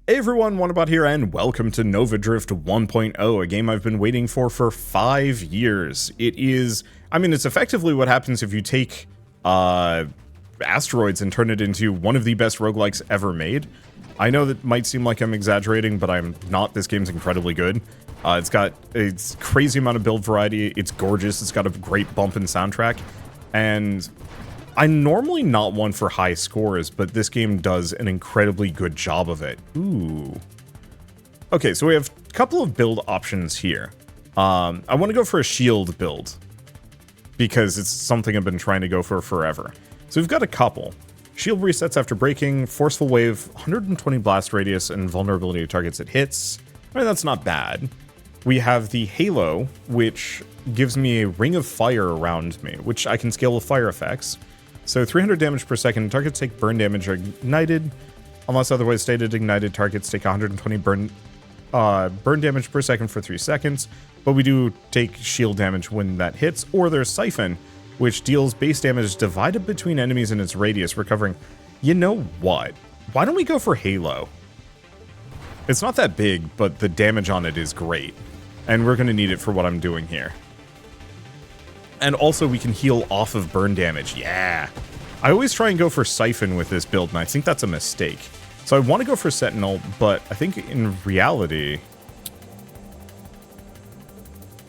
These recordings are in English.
Hey everyone, Wannabot here, and welcome to Nova Drift 1.0, a game I've been waiting for 5 years. It is, it's effectively what happens if you take asteroids and turn it into one of the best roguelikes ever made. I know that might seem like I'm exaggerating, but I'm not. This game's incredibly good. It's got a crazy amount of build variety, it's gorgeous, it's got a great bump in soundtrack, and I'm normally not one for high scores, but this game does an incredibly good job of it. Ooh. Okay, so we have a couple of build options here. I want to go for a shield build, because it's something I've been trying to go for forever. So we've got a couple. Shield resets after breaking, forceful wave, 120 blast radius, and vulnerability to targets it hits. That's not bad. We have the Halo, which gives me a ring of fire around me, which I can scale with fire effects. So 300 damage per second, targets take burn damage or ignited. Unless otherwise stated, ignited targets take 120 burn damage per second for 3 seconds. But we do take shield damage when that hits. Or there's Siphon, which deals base damage divided between enemies in its radius, recovering. You know what? Why don't we go for Halo? It's not that big, but the damage on it is great. And we're going to need it for what I'm doing here. And also we can heal off of burn damage. Yeah. I always try and go for Siphon with this build, and I think that's a mistake. So I want to go for Sentinel, but I think in reality,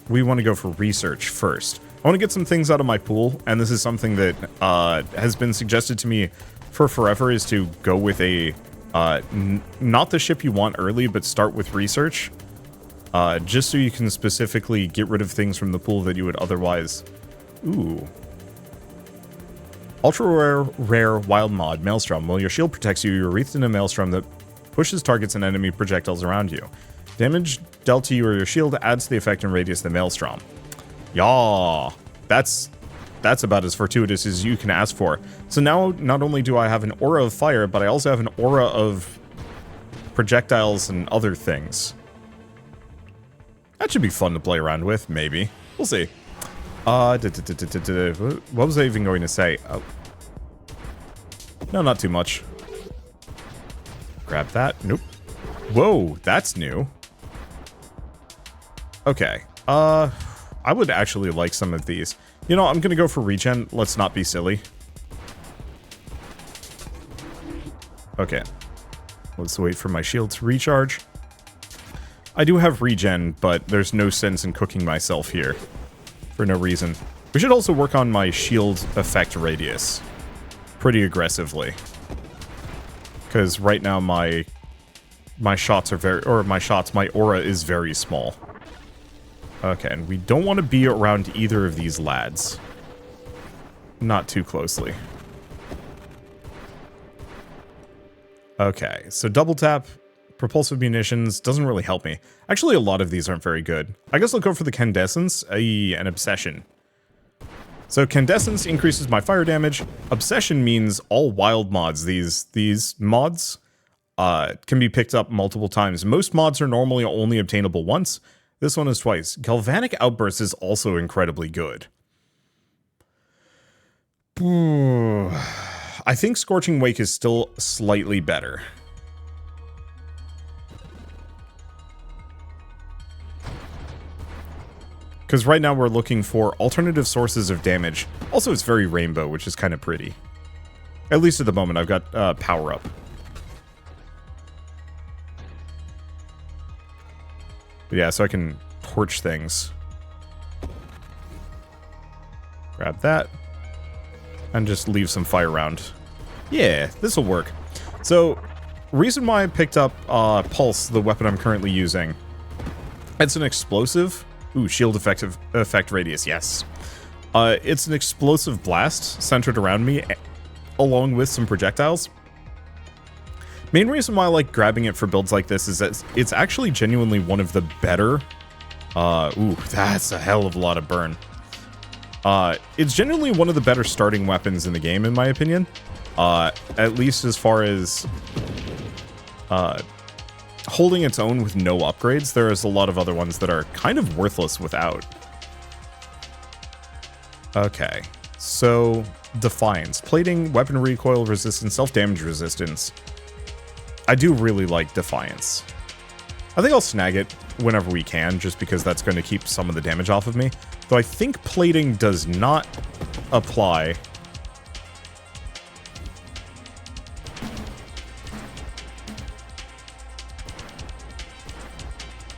we want to go for Research first. I want to get some things out of my pool, and this is something that has been suggested to me for forever, is to go with a, not the ship you want early, but start with Research. Just so you can specifically get rid of things from the pool that you would otherwise... Ooh. Ultra rare wild mod, Maelstrom. While your shield protects you, you're wreathed in a maelstrom that pushes targets and enemy projectiles around you. Damage dealt to you or your shield adds to the effect and radius of the maelstrom. Yaw. That's about as fortuitous as you can ask for. So now, not only do I have an aura of fire, but I also have an aura of projectiles and other things. That should be fun to play around with, maybe. We'll see. What was I even going to say? Oh. No, not too much. Grab that. Nope. Whoa, that's new. Okay. I would actually like some of these. You know, I'm gonna go for regen. Let's not be silly. Okay. Let's wait for my shield to recharge. I do have regen, but there's no sense in cooking myself here. For no reason. We should also work on my shield effect radius. Pretty aggressively. Because right now my shots are my aura is very small. Okay, and we don't want to be around either of these lads. Not too closely. Okay, so double tap. Propulsive munitions doesn't really help me. Actually, a lot of these aren't very good. I guess I'll go for the Candescence and Obsession. So Candescence increases my fire damage. Obsession means all wild mods. These mods can be picked up multiple times. Most mods are normally only obtainable once. This one is twice. Galvanic Outburst is also incredibly good. I think Scorching Wake is still slightly better. Because right now we're looking for alternative sources of damage. Also, it's very rainbow, which is kind of pretty. At least at the moment, I've got power up. But yeah, so I can torch things. Grab that. And just leave some fire around. Yeah, this will work. So, reason why I picked up Pulse, the weapon I'm currently using. It's an explosive. Ooh, shield effect radius, yes. It's an explosive blast centered around me, along with some projectiles. Main reason why I like grabbing it for builds like this is that it's actually genuinely one of the better... ooh, that's a hell of a lot of burn. It's genuinely one of the better starting weapons in the game, in my opinion. At least as far as... holding its own with no upgrades. There's a lot of other ones that are kind of worthless without. Okay, so Defiance. Plating, weapon recoil resistance, self-damage resistance. I do really like Defiance. I think I'll snag it whenever we can, just because that's going to keep some of the damage off of me. Though I think plating does not apply.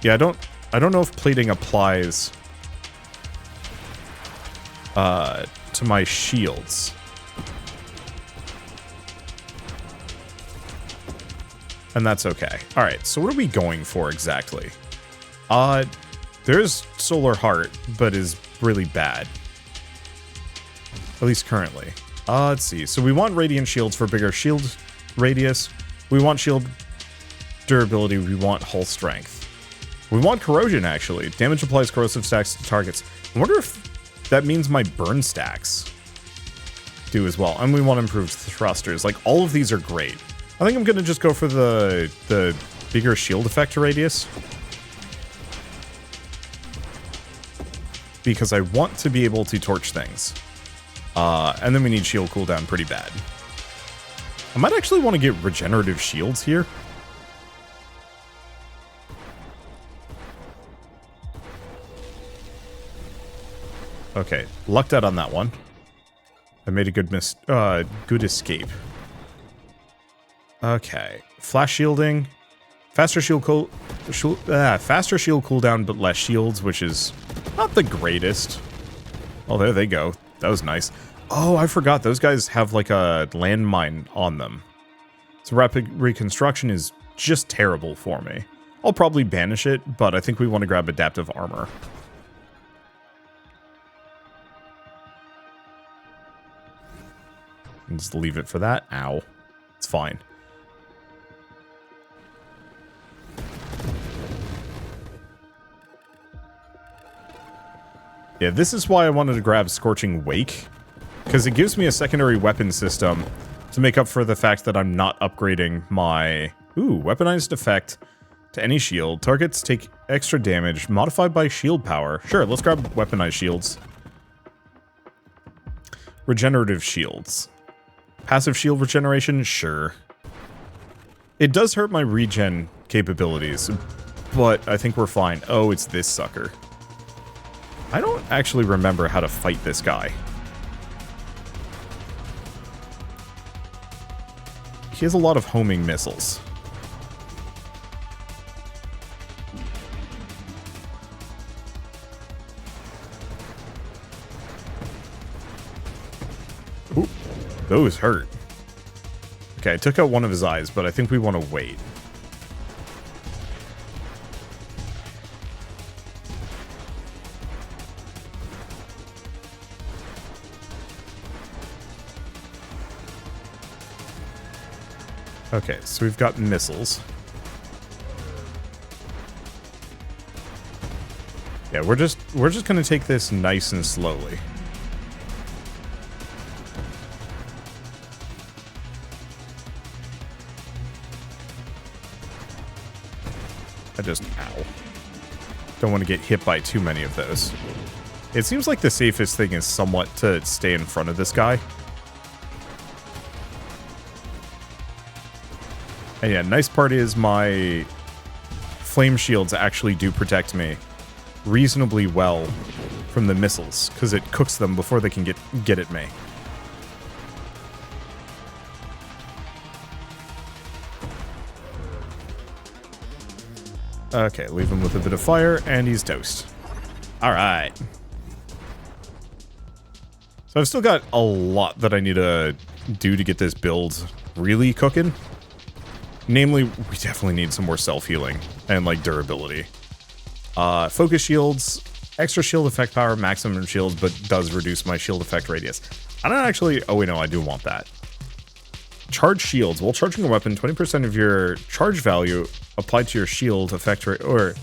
Yeah, I don't know if plating applies to my shields. And that's okay. Alright, so what are we going for exactly? There's Solar Heart, but is really bad. At least currently. Let's see. So we want Radiant Shields for bigger shield radius. We want shield durability. We want hull strength. We want Corrosion, actually. Damage applies corrosive stacks to targets. I wonder if that means my burn stacks do as well. And we want improved thrusters. Like, all of these are great. I think I'm going to just go for the bigger shield effect radius. Because I want to be able to torch things. And then we need shield cooldown pretty bad. I might actually want to get regenerative shields here. Okay, lucked out on that one. I made a good good escape. Okay, flash shielding, faster shield cooldown, but less shields, which is not the greatest. Oh, there they go. That was nice. Oh, I forgot. Those guys have like a landmine on them. So rapid reconstruction is just terrible for me. I'll probably banish it, but I think we want to grab adaptive armor. And just leave it for that. Ow. It's fine. Yeah, this is why I wanted to grab Scorching Wake, because it gives me a secondary weapon system to make up for the fact that I'm not upgrading my... Ooh, weaponized effect to any shield. Targets take extra damage, modified by shield power. Sure, let's grab weaponized shields. Regenerative shields. Passive shield regeneration? Sure. It does hurt my regen capabilities, but I think we're fine. Oh, it's this sucker. I don't actually remember how to fight this guy. He has a lot of homing missiles. Ooh, those hurt. Okay, I took out one of his eyes, but I think we want to wait. Okay, so we've got missiles. Yeah, we're just gonna take this nice and slowly. Ow. Don't want to get hit by too many of those. It seems like the safest thing is somewhat to stay in front of this guy. And yeah, nice part is my flame shields actually do protect me reasonably well from the missiles, because it cooks them before they can get at me. Okay, leave him with a bit of fire, and he's toast. Alright. So I've still got a lot that I need to do to get this build really cooking. Namely, we definitely need some more self-healing and, like, durability. Focus shields, extra shield effect power, maximum shields, but does reduce my shield effect radius. I don't actually... Oh, wait, no, I do want that. Charge shields. While charging a weapon, 20% of your charge value applied to your shield effect... or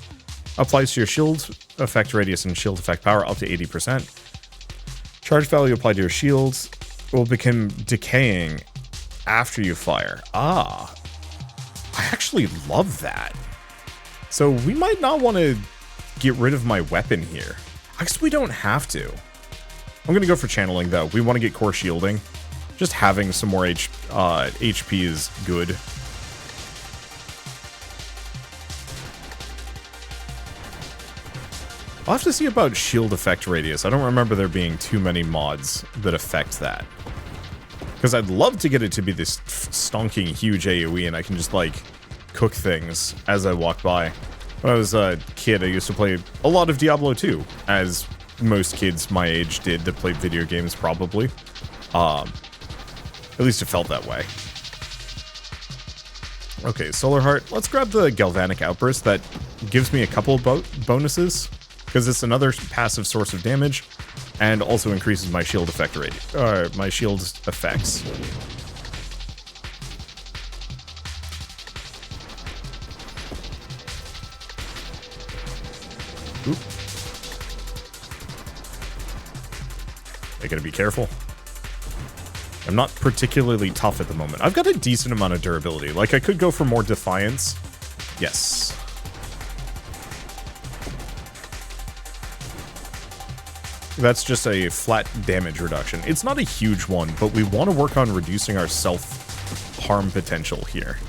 applies to your shield effect radius and shield effect power up to 80%. Charge value applied to your shields will become decaying after you fire. Ah... I actually love that. So we might not want to get rid of my weapon here. I guess we don't have to. I'm going to go for channeling, though. We want to get core shielding. Just having some more HP is good. I'll have to see about shield effect radius. I don't remember there being too many mods that affect that. Because I'd love to get it to be this stonking huge AoE and I can just, like, cook things as I walk by. When I was a kid, I used to play a lot of Diablo 2, as most kids my age did that played video games, probably. At least it felt that way. Okay, Solar Heart. Let's grab the Galvanic Outburst. That gives me a couple of bonuses, because it's another passive source of damage, and also increases my shield effect rate, my shield effects. Oop. I gotta be careful. I'm not particularly tough at the moment. I've got a decent amount of durability. Like, I could go for more Defiance. Yes. That's just a flat damage reduction. It's not a huge one, but we want to work on reducing our self-harm potential here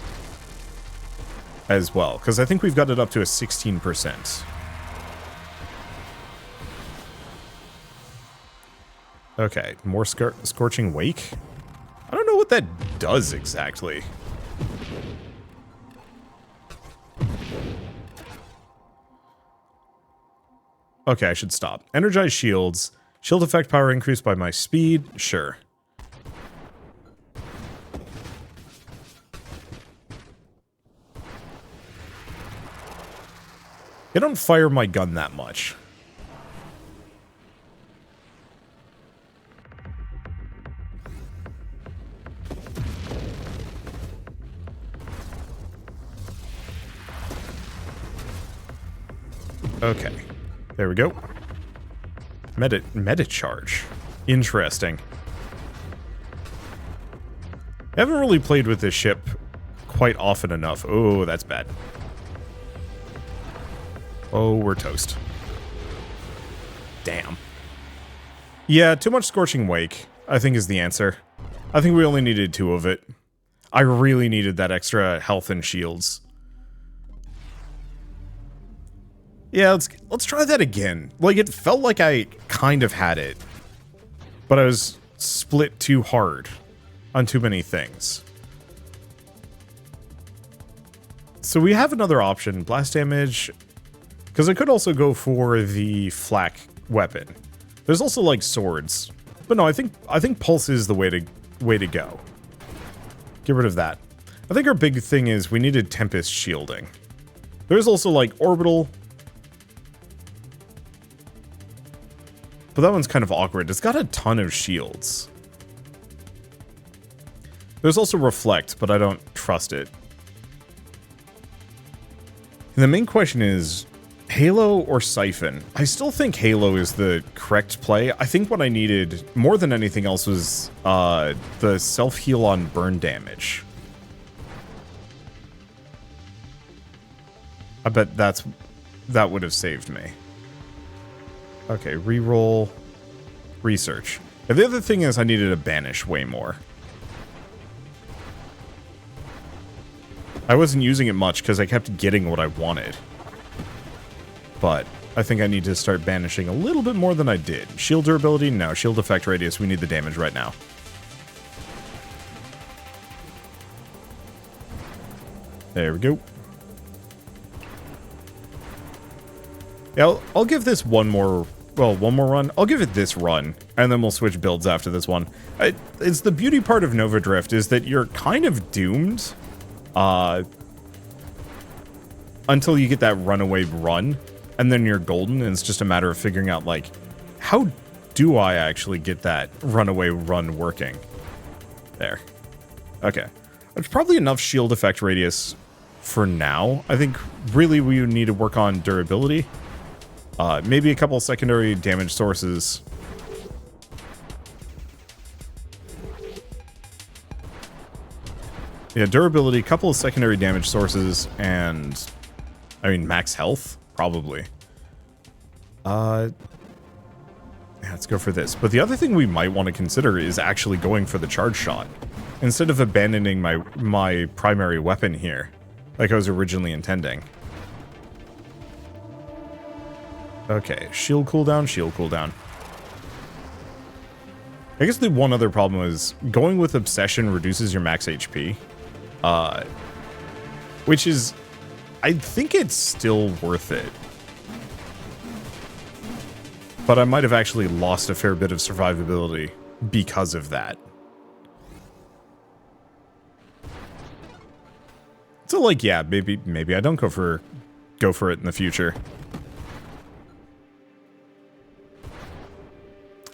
as well, because I think we've got it up to a 16%. Okay, more Scorching Wake? I don't know what that does exactly. Okay, I should stop. Energize shields. Shield effect power increased by my speed. Sure. I don't fire my gun that much. Okay. There we go. Meta charge. Interesting. I haven't really played with this ship quite often enough. Oh, that's bad. Oh, we're toast. Damn. Yeah, too much Scorching Wake, I think, is the answer. I think we only needed 2 of it. I really needed that extra health and shields. Yeah, let's try that again. Like, it felt like I kind of had it, but I was split too hard on too many things. So we have another option, blast damage, because I could also go for the flak weapon. There's also, like, swords, but no, I think pulse is the way to go. Get rid of that. I think our big thing is we needed Tempest shielding. There's also, like, orbital. But that one's kind of awkward. It's got a ton of shields. There's also Reflect, but I don't trust it. And the main question is, Halo or Siphon? I still think Halo is the correct play. I think what I needed, more than anything else, was the self-heal on burn damage. I bet that would have saved me. Okay, reroll, research. And the other thing is I needed to banish way more. I wasn't using it much because I kept getting what I wanted. But I think I need to start banishing a little bit more than I did. Shield durability? No. Shield effect radius. We need the damage right now. There we go. Yeah, I'll give this one more run. I'll give it this run, and then we'll switch builds after this one. It's the beauty part of Nova Drift is that you're kind of doomed until you get that runaway run, and then you're golden, and it's just a matter of figuring out, like, how do I actually get that runaway run working? There. Okay. It's probably enough shield effect radius for now. I think really we need to work on durability. Maybe a couple of secondary damage sources. Yeah, durability, couple of secondary damage sources, and I mean max health, probably. Yeah, let's go for this. But the other thing we might want to consider is actually going for the charge shot instead of abandoning my primary weapon here, like I was originally intending. Okay, shield cooldown, shield cooldown. I guess the one other problem is going with Obsession reduces your max HP. Which is, I think it's still worth it. But I might have actually lost a fair bit of survivability because of that. So like, yeah, maybe I don't go for it in the future.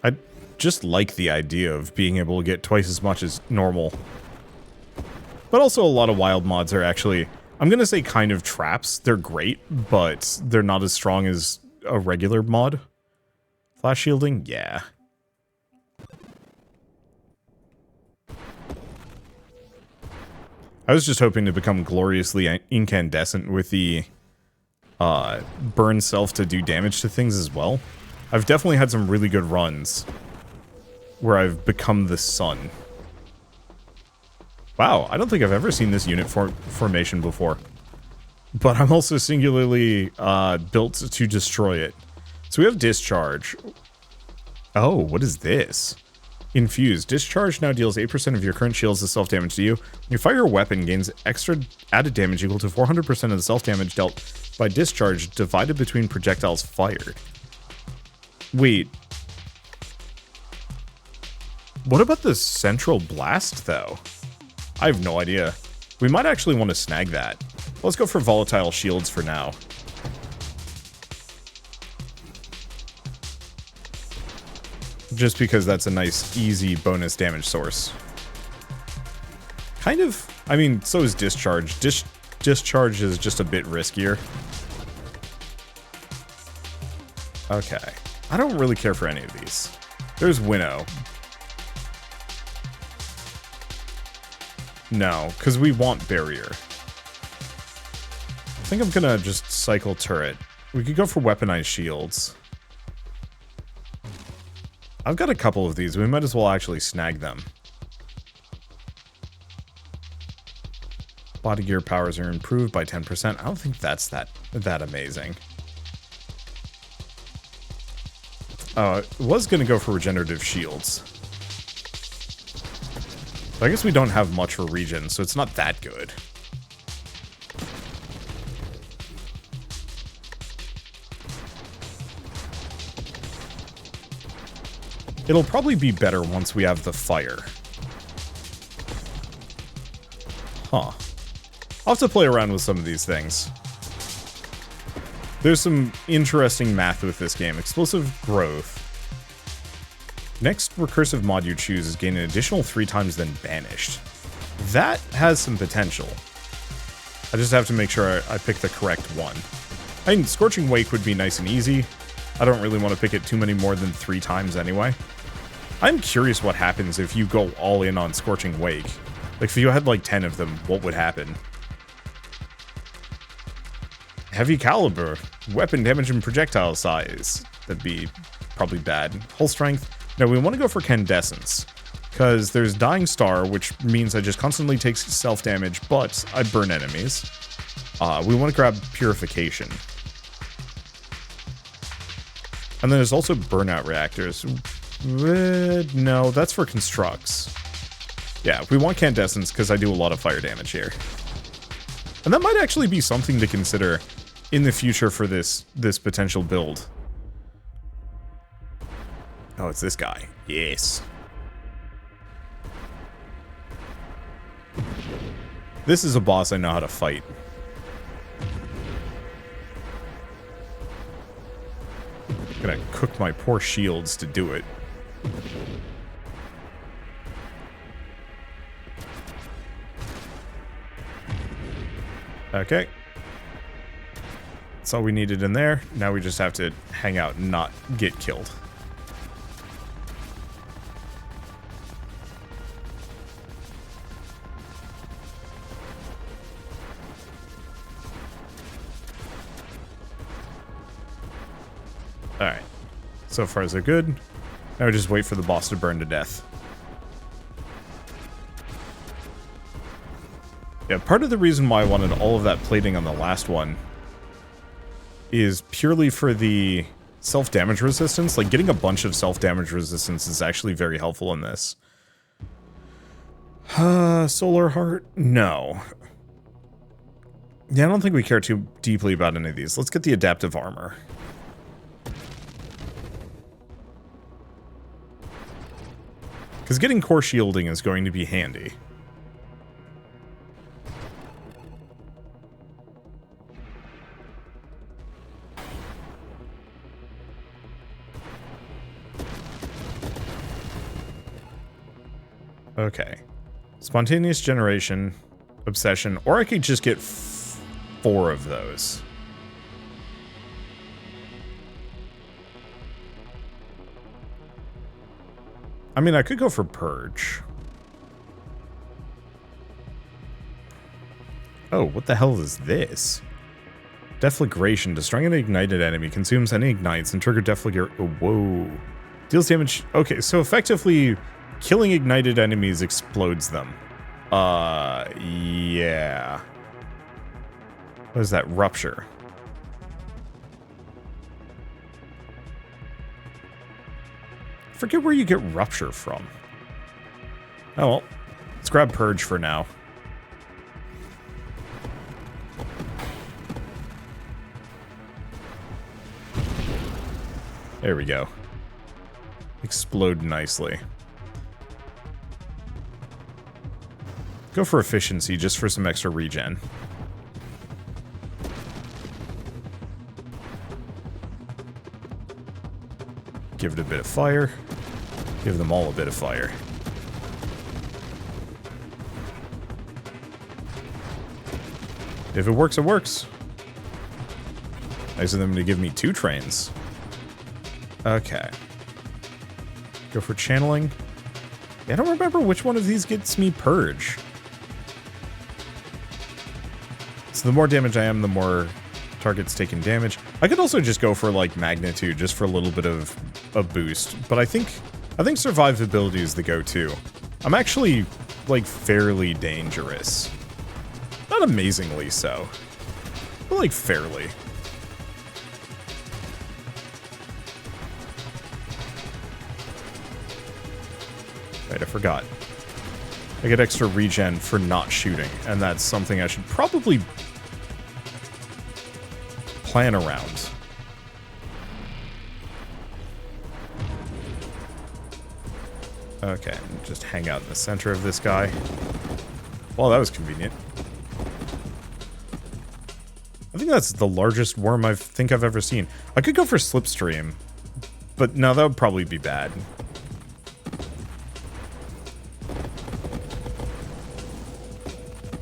I just like the idea of being able to get twice as much as normal. But also a lot of wild mods are actually, I'm gonna say kind of traps. They're great, but they're not as strong as a regular mod. Flash shielding? Yeah. I was just hoping to become gloriously incandescent with the burn self to do damage to things as well. I've definitely had some really good runs where I've become the sun. Wow, I don't think I've ever seen this unit formation before. But I'm also singularly built to destroy it. So we have discharge. Oh, what is this? Infuse. Discharge now deals 8% of your current shields as self-damage to you. When you fire a weapon, gains extra added damage equal to 400% of the self-damage dealt by discharge divided between projectiles fired. Wait. What about the central blast, though? I have no idea. We might actually want to snag that. Let's go for volatile shields for now. Just because that's a nice, easy bonus damage source. Kind of. I mean, so is discharge. Discharge is just a bit riskier. Okay. I don't really care for any of these. There's Winnow. No, because we want barrier. I think I'm gonna just cycle turret. We could go for weaponized shields. I've got a couple of these. We might as well actually snag them. Body gear powers are improved by 10%. I don't think that's that amazing. I was going to go for regenerative shields. But I guess we don't have much for regen, so it's not that good. It'll probably be better once we have the fire. Huh. I'll have to play around with some of these things. There's some interesting math with this game. Explosive growth. Next recursive mod you choose is gain an additional 3 times then banished. That has some potential. I just have to make sure I pick the correct one. I mean, Scorching Wake would be nice and easy. I don't really want to pick it too many more than 3 times anyway. I'm curious what happens if you go all in on Scorching Wake. Like, if you had like 10 of them, what would happen? Heavy caliber. Weapon damage and projectile size. That'd be probably bad. Hull strength. No, we want to go for Candescence. Because there's Dying Star, which means I just constantly take self-damage, but I burn enemies. We want to grab Purification. And then there's also Burnout Reactors. No, that's for Constructs. Yeah, we want Candescence because I do a lot of fire damage here. And that might actually be something to consider in the future for this potential build. Oh, it's this guy. Yes. This is a boss I know how to fight. I'm gonna cook my poor shields to do it. Okay. That's all we needed in there. Now we just have to hang out and not get killed. Alright. So far so good. Now we just wait for the boss to burn to death. Yeah, part of the reason why I wanted all of that plating on the last one is purely for the self-damage resistance. Like, getting a bunch of self-damage resistance is actually very helpful in this. Solar Heart? No. Yeah, I don't think we care too deeply about any of these. Let's get the adaptive armor. Because getting core shielding is going to be handy. Okay. Spontaneous generation, obsession, or I could just get 4 of those. I mean, I could go for purge. Oh, what the hell is this? Deflagration. Destroying an ignited enemy consumes any ignites and trigger deflagration. Oh, whoa. Deals damage. Okay, so effectively, killing ignited enemies explodes them. Yeah. What is that? Rupture. Forget where you get rupture from. Oh well. Let's grab purge for now. There we go. Explode nicely. Go for efficiency just for some extra regen. Give it a bit of fire. Give them all a bit of fire. If it works, it works. Nice of them to give me 2 trains. Okay. Go for channeling. Yeah, I don't remember which one of these gets me purge. So the more damage I am, the more targets taking damage. I could also just go for like magnitude, just for a little bit of a boost. But I think survivability is the go-to. I'm actually like fairly dangerous. Not amazingly so, but like fairly. Right, I forgot. I get extra regen for not shooting, and that's something I should probably plan around. Okay, just hang out in the center of this guy. Well, that was convenient. I think that's the largest worm I think I've ever seen. I could go for Slipstream, but no, that would probably be bad.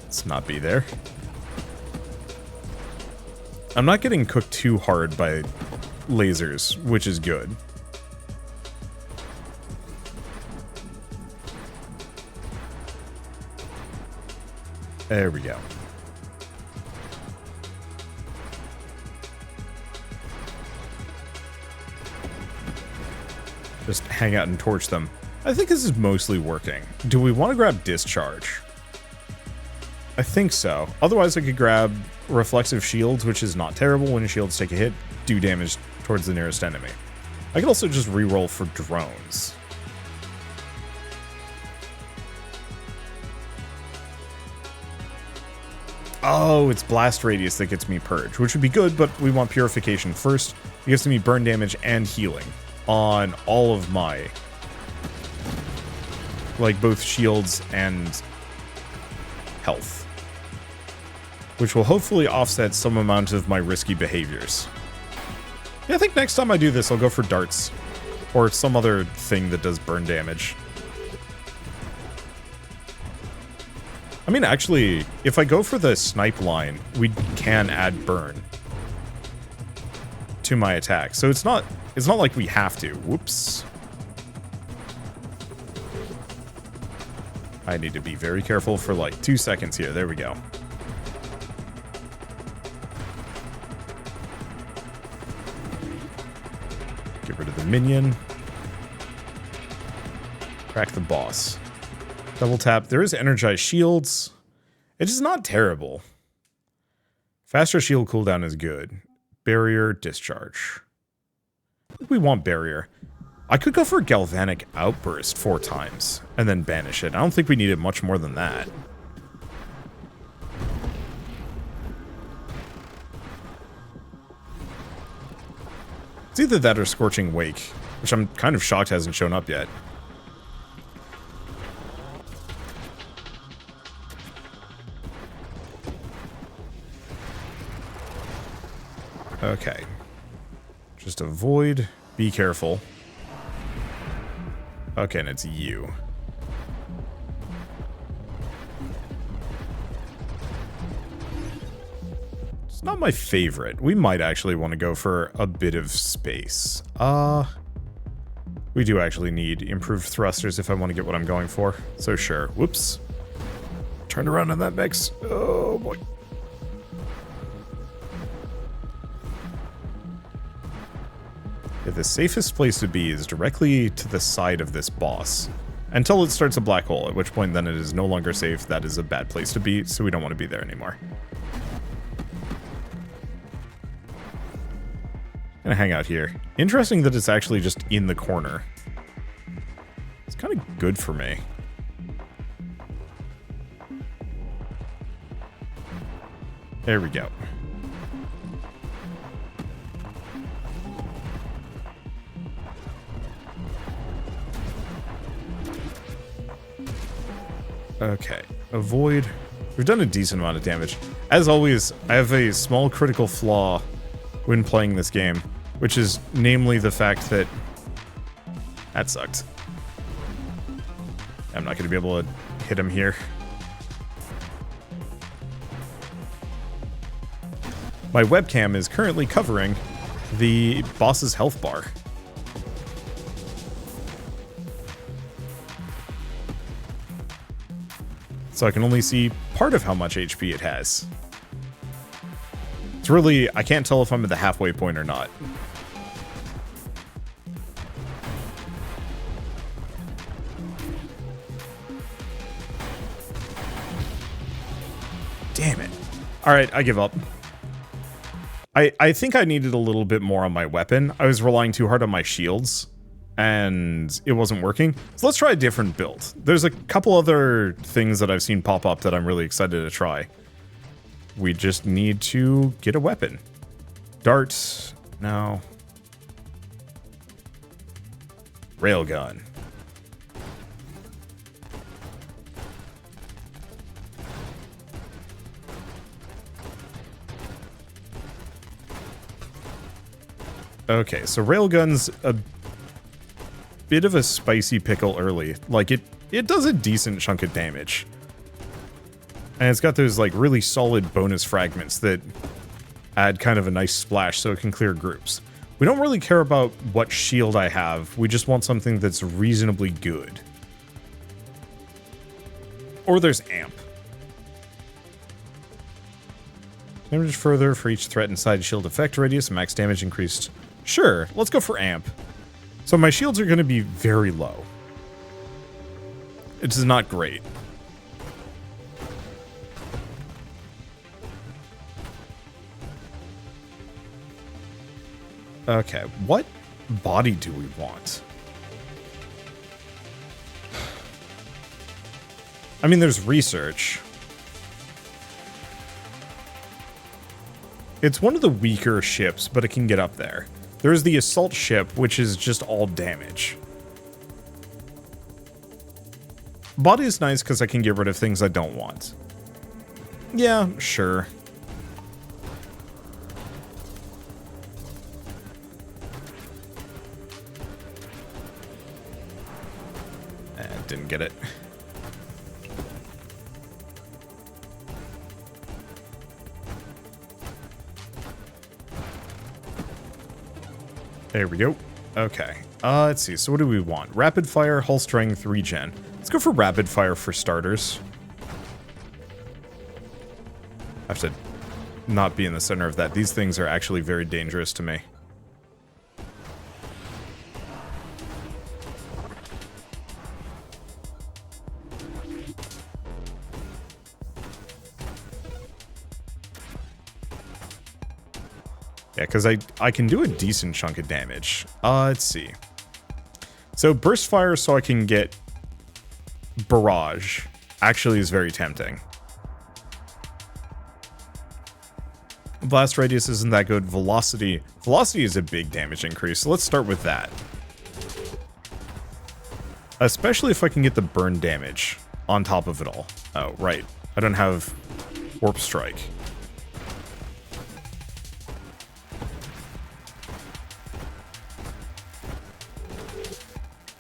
Let's not be there. I'm not getting cooked too hard by lasers, which is good. There we go. Just hang out and torch them. I think this is mostly working. Do we want to grab Discharge? I think so. Otherwise, I could grab Reflexive Shields, which is not terrible. When shields take a hit, do damage towards the nearest enemy. I could also just reroll for drones. Oh, it's Blast Radius that gets me Purge, which would be good, but we want Purification first. It gives me burn damage and healing on all of my, like, both shields and health, which will hopefully offset some amount of my risky behaviors. Yeah, I think next time I do this, I'll go for darts or some other thing that does burn damage. I mean, actually, if I go for the snipe line, we can add burn to my attack. So it's not like we have to. Whoops. I need to be very careful for like 2 seconds here. There we go. Get rid of the minion. Crack the boss. Double tap. There is energized shields. It is not terrible. Faster shield cooldown is good. Barrier, discharge. We want barrier. I could go for galvanic outburst 4 times and then banish it. I don't think we needed much more than that. It's either that or Scorching Wake, which I'm kind of shocked hasn't shown up yet. Okay. Just avoid. Be careful. Okay, and it's you. It's not my favorite. We might actually want to go for a bit of space. We do actually need improved thrusters if I want to get what I'm going for. So sure. Whoops. Turned around on that mix. Oh boy. Yeah, the safest place to be is directly to the side of this boss. Until it starts a black hole, at which point then it is no longer safe. That is a bad place to be, so we don't want to be there anymore. Gonna hang out here. Interesting that it's actually just in the corner. It's kind of good for me. There we go. Okay, avoid. We've done a decent amount of damage. As always, I have a small critical flaw when playing this game, which is namely the fact that... That sucked. I'm not going to be able to hit him here. My webcam is currently covering the boss's health bar. So I can only see part of how much HP it has. It's really, I can't tell if I'm at the halfway point or not. Damn it. Alright, I give up. I think I needed a little bit more on my weapon. I was relying too hard on my shields, and it wasn't working. So let's try a different build. There's a couple other things that I've seen pop up that I'm really excited to try. We just need to get a weapon. Dart. No. Railgun. Okay, so Railgun's a bit of a spicy pickle early. Like, it does a decent chunk of damage. And it's got those, like, really solid bonus fragments that add kind of a nice splash so it can clear groups. We don't really care about what shield I have. We just want something that's reasonably good. Or there's amp. Damage further for each threat inside shield effect radius. Max damage increased. Sure, let's go for amp. So my shields are going to be very low. It is not great. Okay, what body do we want? I mean, there's research. It's one of the weaker ships, but it can get up there. There's the assault ship, which is just all damage. Body is nice because I can get rid of things I don't want. Yeah, sure. Didn't get it. There we go. Okay. Let's see. So what do we want? Rapid fire, hull strength, regen. Let's go for rapid fire for starters. I have to not be in the center of that. These things are actually very dangerous to me. Yeah, because I can do a decent chunk of damage. Let's see. So burst fire so I can get barrage actually is very tempting. Blast radius isn't that good. Velocity is a big damage increase, so let's start with that. Especially if I can get the burn damage on top of it all. Oh, right. I don't have warp strike.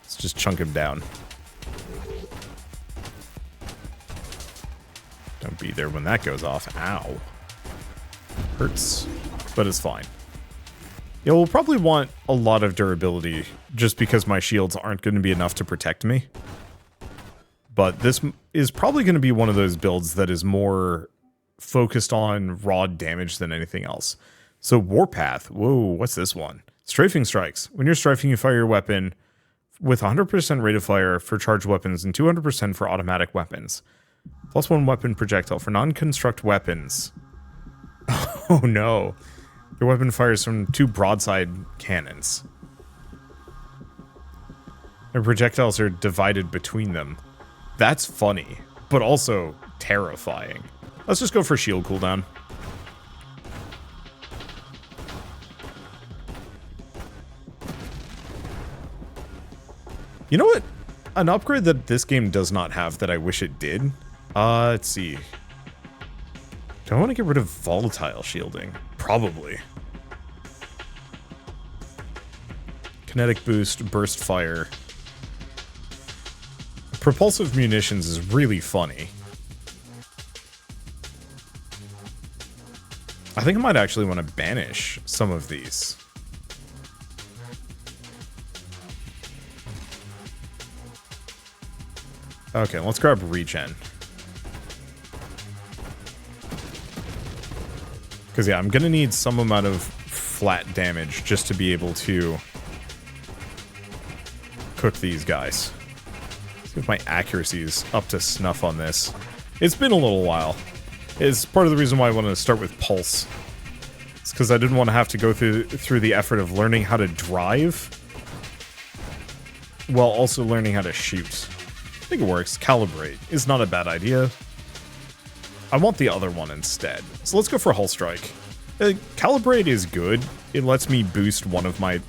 Let's just chunk him down. Don't be there when that goes off. Ow. Hurts, but it's fine. Yeah, we'll probably want a lot of durability just because my shields aren't going to be enough to protect me. But this is probably going to be one of those builds that is more focused on raw damage than anything else. So Warpath, whoa, what's this one? Strafing strikes. When you're strafing, you fire your weapon with 100% rate of fire for charged weapons and 200% for automatic weapons. Plus 1 weapon projectile for non-construct weapons. Oh no. Your weapon fires from 2 broadside cannons. And projectiles are divided between them. That's funny, but also terrifying. Let's just go for shield cooldown. You know what? An upgrade that this game does not have that I wish it did? Let's see. Do I want to get rid of volatile shielding? Probably. Kinetic boost, burst fire. Propulsive munitions is really funny. I think I might actually want to banish some of these. Okay, let's grab regen. Because, yeah, I'm going to need some amount of flat damage just to be able to cook these guys. See if my accuracy is up to snuff on this. It's been a little while. It's part of the reason why I wanted to start with Pulse. It's because I didn't want to have to go through the effort of learning how to drive while also learning how to shoot. I think it works. Calibrate is not a bad idea. I want the other one instead. So let's go for Hull Strike. Calibrate is good. It lets me boost one of my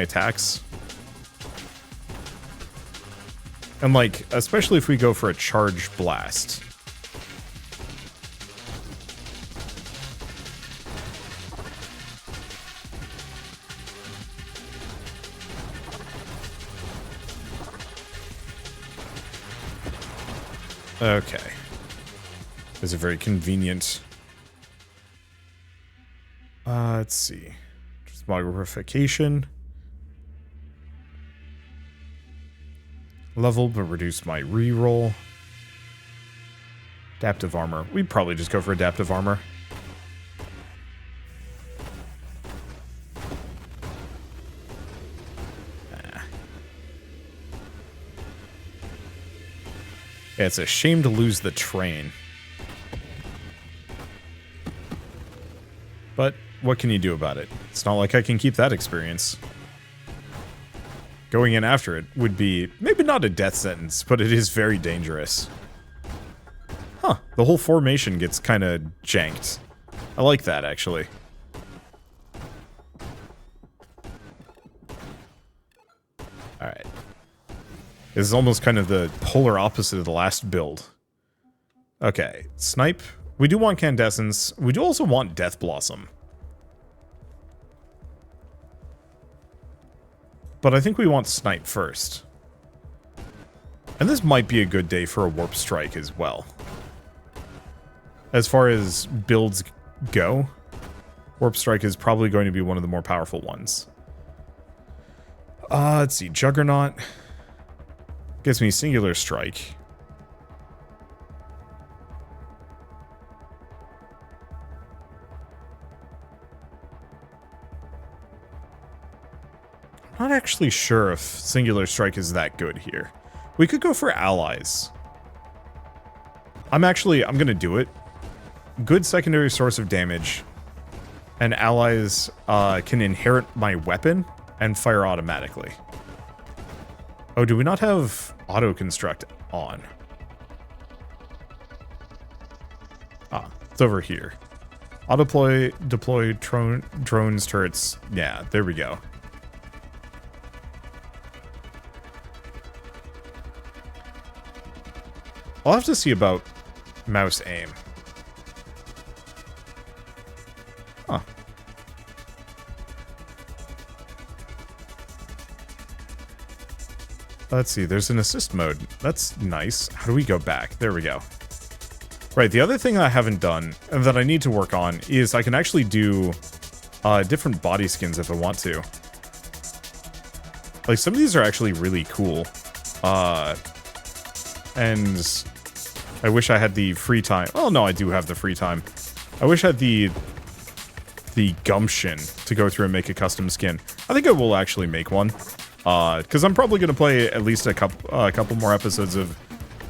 attacks. And like, especially if we go for a charge blast. Okay. Is a very convenient. Let's see. Transmogrification. Level, but reduce my reroll. Adaptive armor. We'd probably just go for adaptive armor. Yeah, it's a shame to lose the train. But what can you do about it? It's not like I can keep that experience. Going in after it would be maybe not a death sentence, but it is very dangerous. Huh, the whole formation gets kind of janked. I like that, actually. Alright. This is almost kind of the polar opposite of the last build. Okay, Snipe. We do want Candescence. We do also want Death Blossom. But I think we want Snipe first. And this might be a good day for a Warp Strike as well. As far as builds go, Warp Strike is probably going to be one of the more powerful ones. Let's see, Juggernaut. Gives me Singular Strike. I'm not actually sure if Singular Strike is that good here. We could go for Allies. I'm gonna do it. Good secondary source of damage. and allies can inherit my weapon and fire automatically. Oh, do we not have auto-construct on? Ah, it's over here. Deploy drones, turrets. Yeah, there we go. I'll have to see about mouse aim. Huh. Let's see, there's an assist mode. That's nice. How do we go back? There we go. Right, the other thing I haven't done, and that I need to work on, is I can actually do different body skins if I want to. Like, some of these are actually really cool. And I wish I had the free time. Oh, no, I do have the free time. I wish I had the gumption to go through and make a custom skin. I think I will actually make one. Because I'm probably going to play at least a couple more episodes of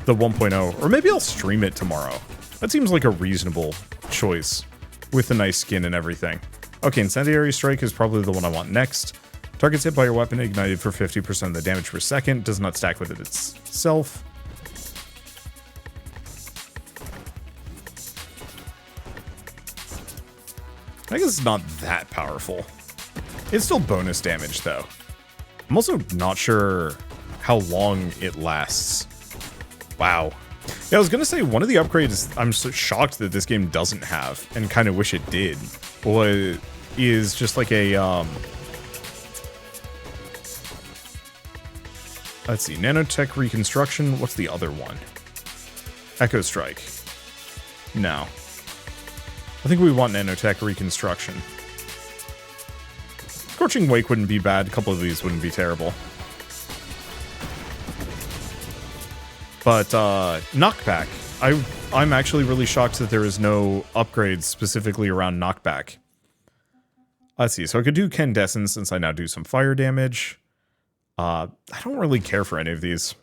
the 1.0. Or maybe I'll stream it tomorrow. That seems like a reasonable choice with a nice skin and everything. Okay, Incendiary Strike is probably the one I want next. Targets hit by your weapon ignited for 50% of the damage per second. Does not stack with it itself. I guess it's not that powerful. It's still bonus damage, though. I'm also not sure how long it lasts. Wow. Yeah, I was gonna say, one of the upgrades I'm so shocked that this game doesn't have, and kind of wish it did, is just like a, let's see, Nanotech Reconstruction. What's the other one? Echo Strike. No. I think we want Nanotech Reconstruction. Scorching Wake wouldn't be bad. A couple of these wouldn't be terrible. But, Knockback. I'm actually really shocked that there is no upgrades specifically around Knockback. Let's see. So I could do Candescent since I now do some fire damage. I don't really care for any of these.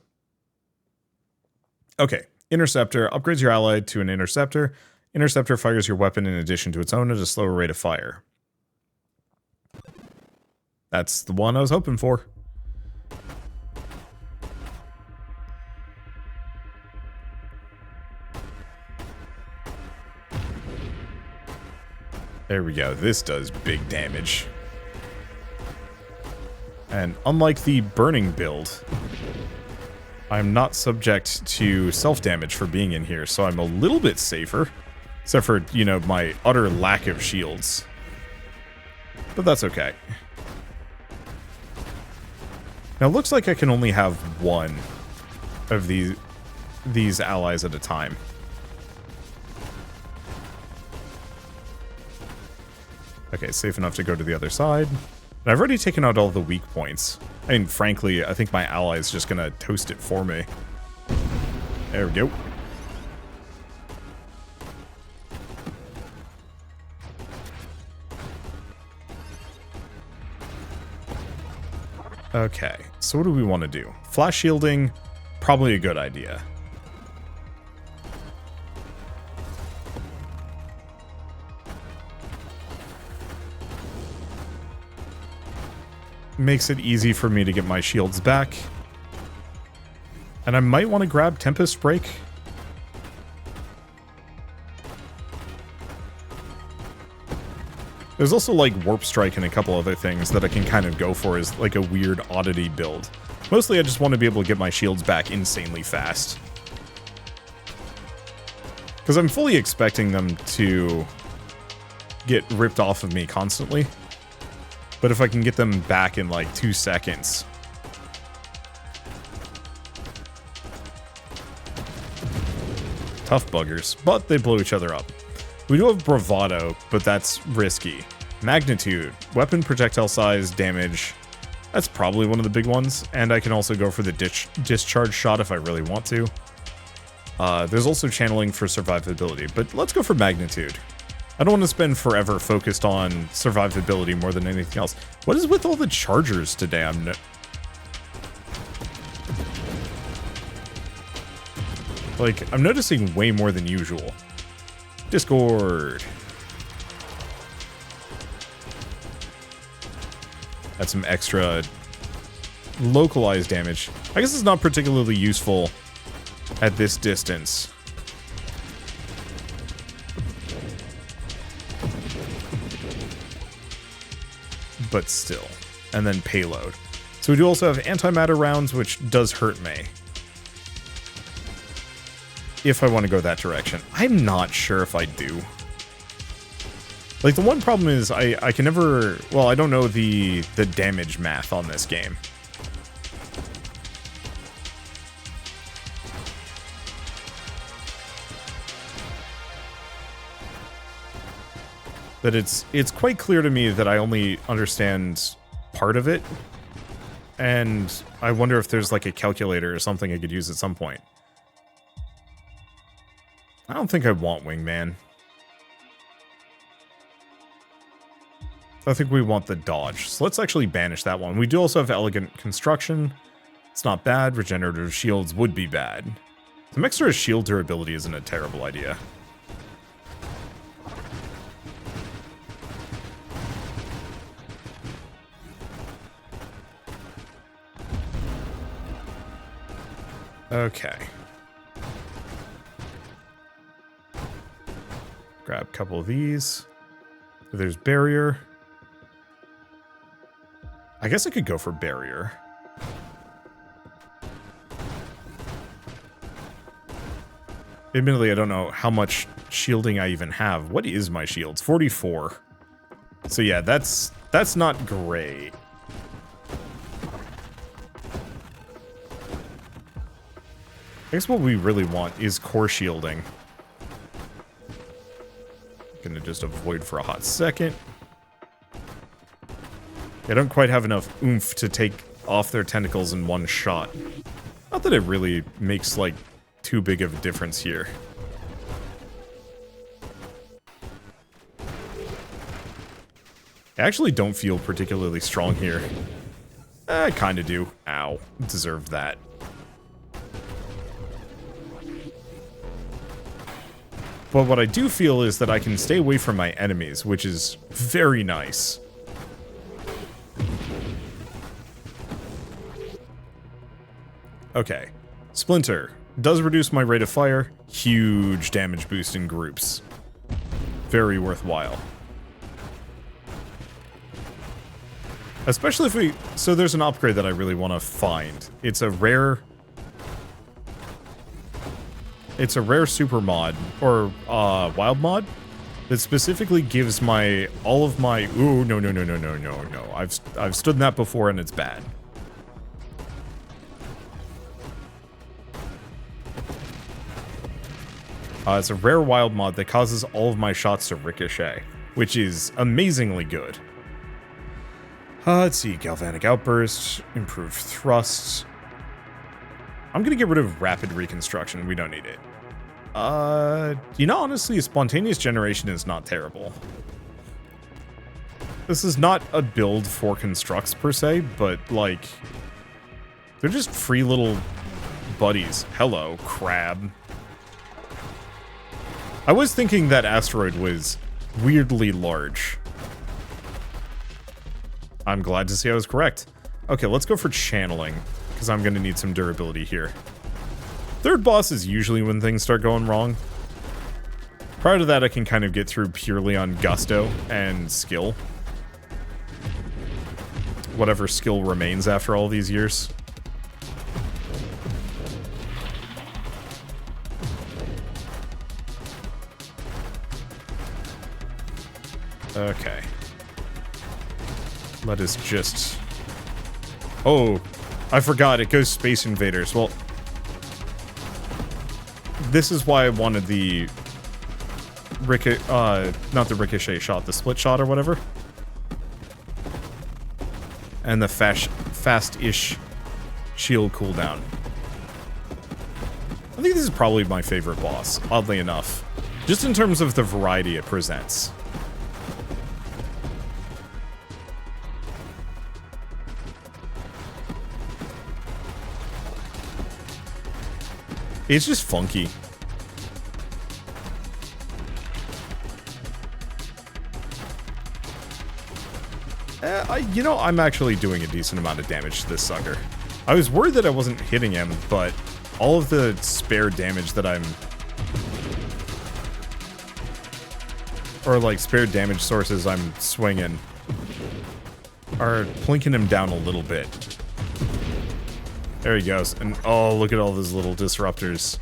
Okay. Interceptor. Upgrades your ally to an Interceptor. Interceptor fires your weapon in addition to its own at a slower rate of fire. That's the one I was hoping for. There we go. This does big damage. And unlike the burning build, I'm not subject to self-damage for being in here, so I'm a little bit safer. Except for, you know, my utter lack of shields. But that's okay. Now, it looks like I can only have one of these allies at a time. Okay, safe enough to go to the other side. And I've already taken out all the weak points. I mean, frankly, I think my ally is just gonna toast it for me. There we go. Okay, so what do we want to do? Flash shielding, probably a good idea. Makes it easy for me to get my shields back. And I might want to grab Tempest Break. There's also like Warp Strike and a couple other things that I can kind of go for as like a weird oddity build. Mostly I just want to be able to get my shields back insanely fast. Because I'm fully expecting them to get ripped off of me constantly. But if I can get them back in like 2 seconds. Tough buggers, but they blow each other up. We do have Bravado, but that's risky. Magnitude, weapon projectile size, damage. That's probably one of the big ones. And I can also go for the discharge shot if I really want to. There's also channeling for survivability, but let's go for magnitude. I don't want to spend forever focused on survivability more than anything else. What is with all the chargers today? I'm noticing way more than usual. Discord. Add some extra localized damage. I guess it's not particularly useful at this distance. But still. And then payload. So we do also have antimatter rounds, which does hurt me. If I want to go that direction. I'm not sure if I do. Like, the one problem is I can never... Well, I don't know the damage math on this game. But it's quite clear to me that I only understand part of it. And I wonder if there's like a calculator or something I could use at some point. I don't think I want Wingman. I think we want the dodge. So let's actually banish that one. We do also have elegant construction. It's not bad. Regenerative shields would be bad. Some extra shield durability isn't a terrible idea. Okay. Grab a couple of these. There's barrier. I guess I could go for barrier. Admittedly, I don't know how much shielding I even have. What is my shields? 44. So yeah, that's not great. I guess what we really want is core shielding. Gonna just avoid for a hot second. They don't quite have enough oomph to take off their tentacles in one shot. Not that it really makes, like, too big of a difference here. I actually don't feel particularly strong here. I kinda do. Ow. Deserved that. But what I do feel is that I can stay away from my enemies, which is very nice. Okay. Splinter. Does reduce my rate of fire. Huge damage boost in groups. Very worthwhile. Especially if we... So there's an upgrade that I really want to find. It's a rare... It's a rare super mod, or wild mod, that specifically gives my, all of my, ooh, no. I've stood in that before and it's bad. It's a rare wild mod that causes all of my shots to ricochet, which is amazingly good. Let's see, galvanic outburst, improved thrust. I'm gonna get rid of rapid reconstruction, we don't need it. You know, honestly, spontaneous generation is not terrible. This is not a build for constructs per se, but like, they're just free little buddies. Hello, crab. I was thinking that asteroid was weirdly large. I'm glad to see I was correct. Okay, let's go for channeling, because I'm gonna need some durability here. Third boss is usually when things start going wrong. Prior to that, I can kind of get through purely on gusto and skill. Whatever skill remains after all these years. Okay. Let us just... Oh, I forgot, it goes Space Invaders. Well... This is why I wanted the not the ricochet shot, the split shot or whatever. And the fast-ish shield cooldown. I think this is probably my favorite boss, oddly enough. Just in terms of the variety it presents. It's just funky. You know, I'm actually doing a decent amount of damage to this sucker. I was worried that I wasn't hitting him, but all of the spare damage that I'm... Or, like, spare damage sources I'm swinging are plinking him down a little bit. There he goes. And, oh, look at all those little disruptors.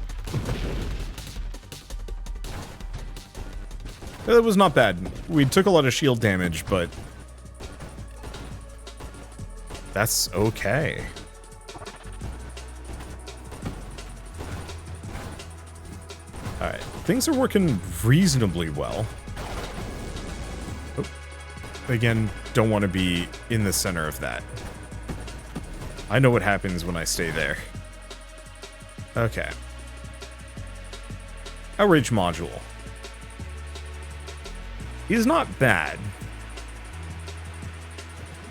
That was not bad. We took a lot of shield damage, but... that's okay. Alright, things are working reasonably well. Oh. Again, don't want to be in the center of that. I know what happens when I stay there. Okay. Outrage module. He's not bad.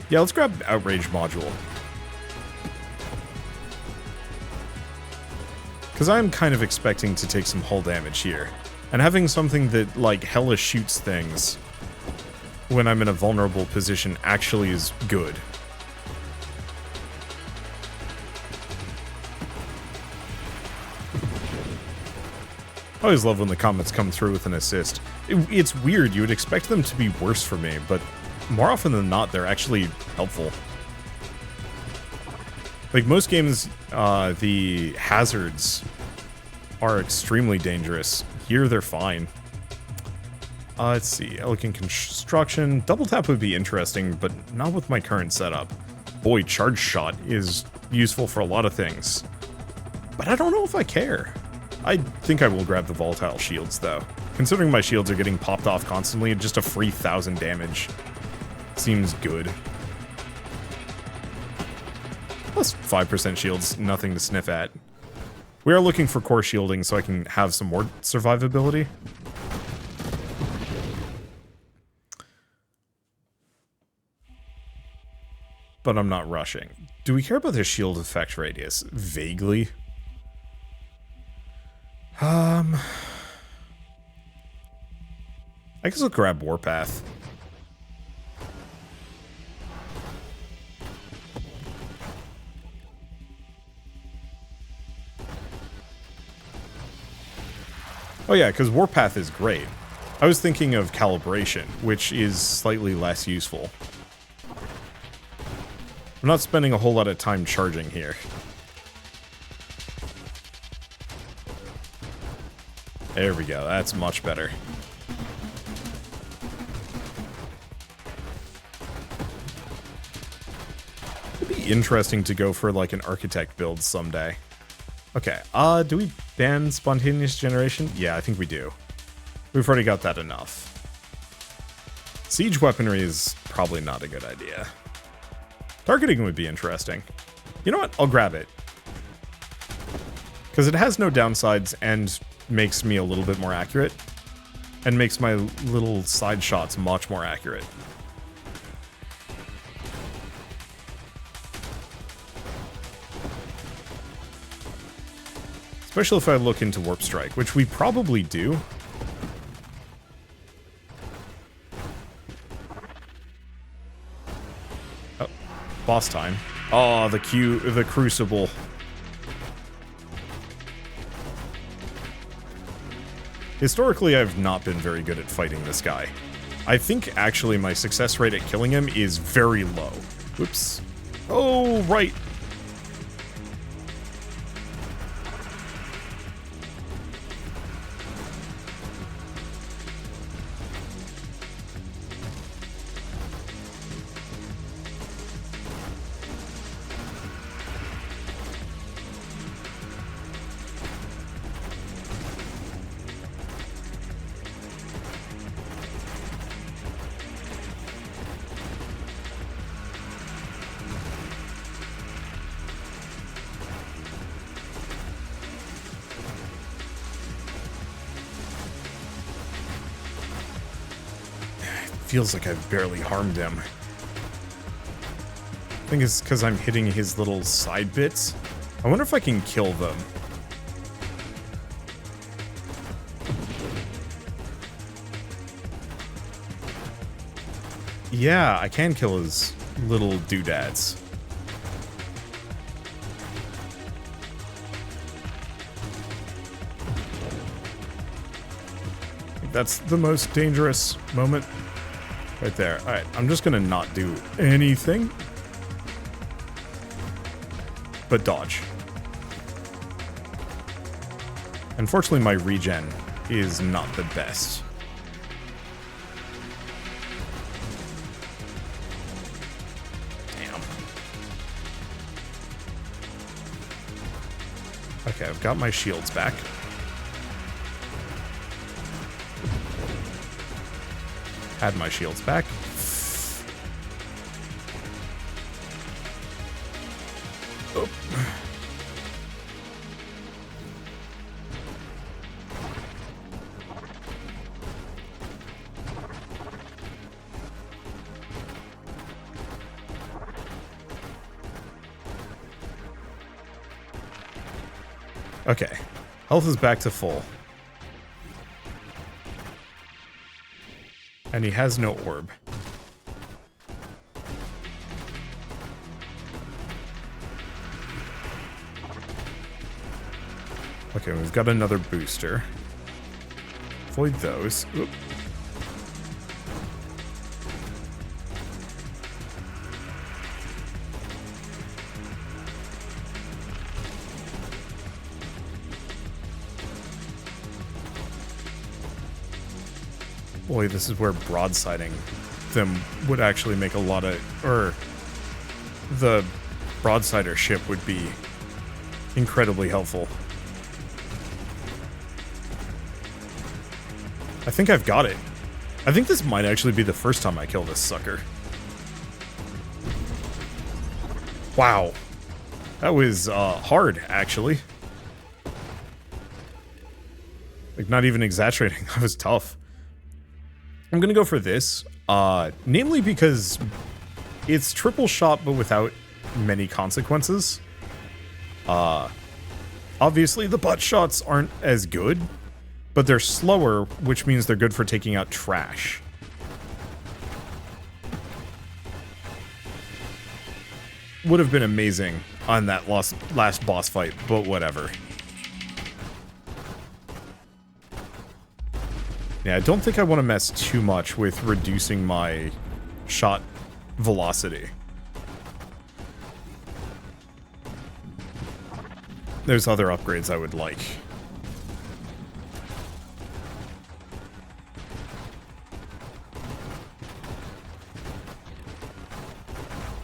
Yeah, let's grab Outrage module. Because I'm kind of expecting to take some hull damage here. And having something that, like, hella shoots things when I'm in a vulnerable position actually is good. I always love when the comets come through with an assist. It's weird, you would expect them to be worse for me, but more often than not, they're actually helpful. Like, most games, the hazards are extremely dangerous. Here, they're fine. Let's see. Elegant construction. Double tap would be interesting, but not with my current setup. Boy, charge shot is useful for a lot of things. But I don't know if I care. I think I will grab the volatile shields, though. Considering my shields are getting popped off constantly, just a free 1,000 damage seems good. Plus 5% shields, nothing to sniff at. We are looking for core shielding so I can have some more survivability. But I'm not rushing. Do we care about the shield effect radius? Vaguely. I guess I'll grab Warpath. Oh yeah, because Warpath is great. I was thinking of Calibration, which is slightly less useful. I'm not spending a whole lot of time charging here. There we go, that's much better. It'd be interesting to go for like an architect build someday. Okay, do we ban spontaneous generation? Yeah, I think we do. We've already got that enough. Siege weaponry is probably not a good idea. Targeting would be interesting. You know what? I'll grab it. Because it has no downsides and makes me a little bit more accurate. And makes my little side shots much more accurate. Especially if I look into Warp Strike, which we probably do. Oh, boss time. Oh, the Crucible. Historically, I've not been very good at fighting this guy. I think, actually, my success rate at killing him is very low. Whoops. Oh, right. Feels like I've barely harmed him. I think it's because I'm hitting his little side bits. I wonder if I can kill them. Yeah, I can kill his little doodads. I think that's the most dangerous moment. Right there. Alright, I'm just gonna not do anything but dodge. Unfortunately, my regen is not the best. Damn. Okay, I've got my shields back. Had my shields back. Oh. Okay, health is back to full. And he has no orb. Okay, we've got another booster. Avoid those. Oop. Boy, this is where broadsiding them would actually make a lot of... Or the broadsider ship would be incredibly helpful. I think I've got it. I think this might actually be the first time I kill this sucker. Wow. That was hard, actually. Like, not even exaggerating. That was tough. I'm gonna go for this, namely because it's triple shot but without many consequences. Obviously the butt shots aren't as good, but they're slower, which means they're good for taking out trash. Would have been amazing on that last boss fight, but whatever. Yeah, I don't think I want to mess too much with reducing my shot velocity. There's other upgrades I would like.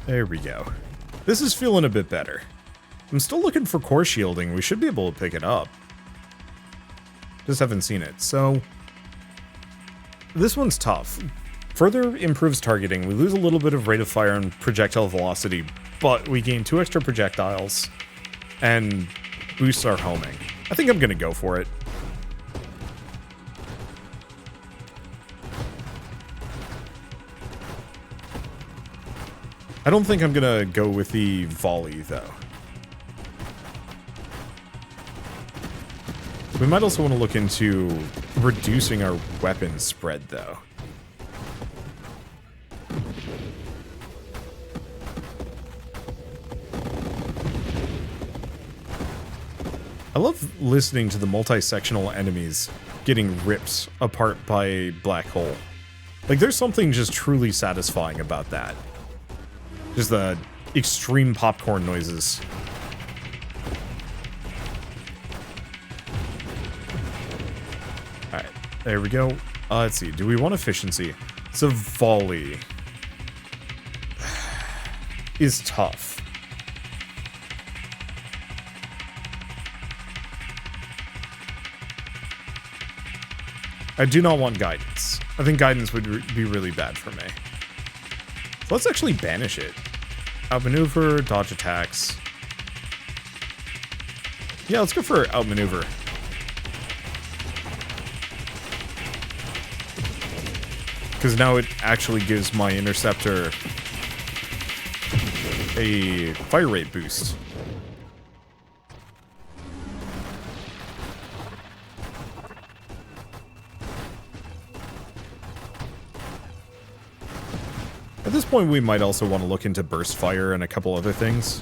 There we go. This is feeling a bit better. I'm still looking for core shielding. We should be able to pick it up. Just haven't seen it, so... This one's tough. Further improves targeting. We lose a little bit of rate of fire and projectile velocity, but we gain 2 extra projectiles and boosts our homing. I think I'm gonna go for it. I don't think I'm gonna go with the volley, though. We might also want to look into reducing our weapon spread, though. I love listening to the multi-sectional enemies getting ripped apart by a black hole. Like, there's something just truly satisfying about that. Just the extreme popcorn noises. Alright, there we go. Let's see, do we want efficiency? So volley is tough. I do not want guidance. I think guidance would be really bad for me. So let's actually banish it. Outmaneuver, dodge attacks. Yeah, let's go for outmaneuver. Because now it actually gives my interceptor a fire rate boost. At this point, we might also want to look into burst fire and a couple other things.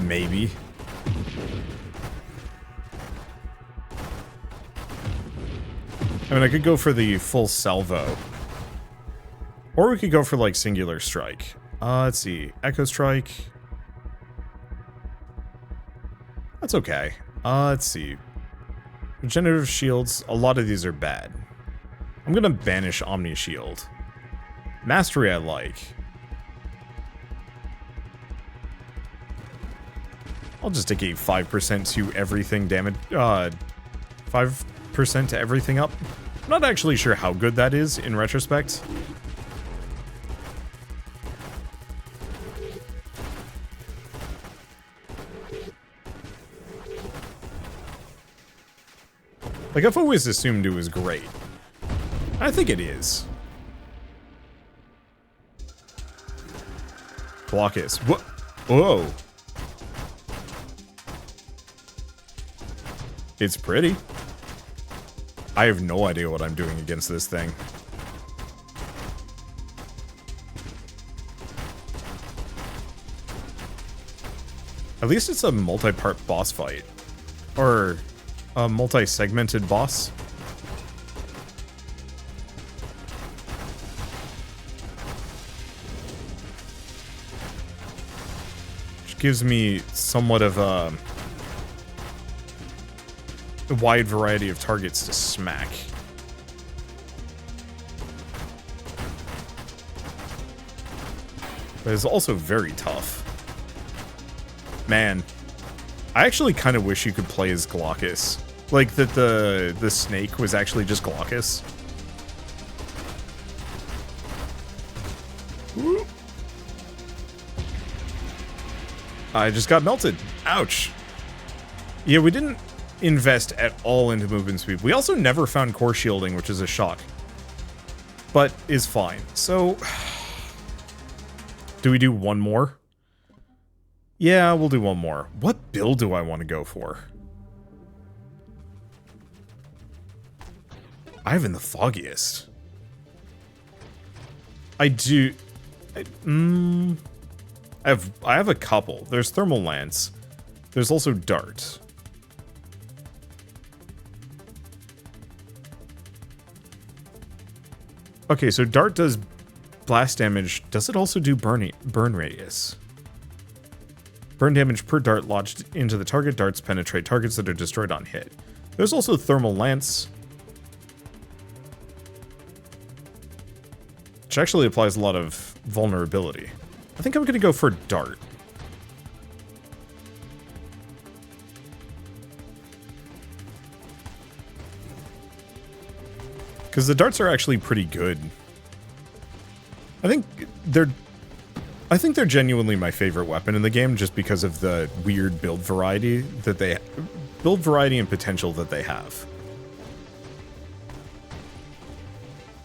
Maybe. I mean, I could go for the full salvo. Or we could go for, like, singular strike. Let's see. Echo strike. That's okay. Let's see. Regenerative shields. A lot of these are bad. I'm gonna banish Omni Shield. Mastery I like. I'll just take a 5% to everything damage. 5% to everything up. I'm not actually sure how good that is in retrospect. Like, I've always assumed it was great. I think it is. Glaucus. What? Whoa. It's pretty. I have no idea what I'm doing against this thing. At least it's a multi-part boss fight. Or a multi-segmented boss. Which gives me somewhat of a wide variety of targets to smack. But it's also very tough. Man, I actually kind of wish you could play as Glaucus. Like, that the snake was actually just Glaucus. Woo. I just got melted. Ouch. Yeah, we didn't invest at all into movement speed. We also never found core shielding, which is a shock. But is fine. So, do we do one more? Yeah, we'll do one more. What build do I want to go for? I haven't the foggiest. I do. I have a couple. There's Thermal Lance. There's also Dart. Okay, so Dart does blast damage. Does it also do burn radius? Burn damage per dart lodged into the target. Darts penetrate targets that are destroyed on hit. There's also Thermal Lance, which actually applies a lot of vulnerability. I think I'm going to go for Dart. Because the darts are actually pretty good. I think they're genuinely my favorite weapon in the game, just because of the weird build variety and potential that they have.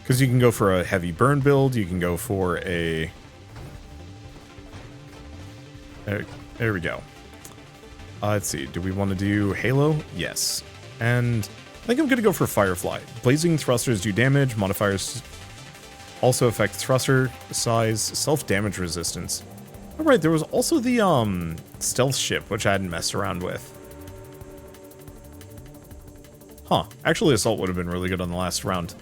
Because you can go for a heavy burn build, you can go for a... There we go. Let's see, do we want to do Halo? Yes. And I think I'm going to go for Firefly. Blazing thrusters do damage, modifiers also affect thruster size, self-damage resistance. Alright, there was also the stealth ship, which I hadn't messed around with. Huh, actually Assault would have been really good on the last round.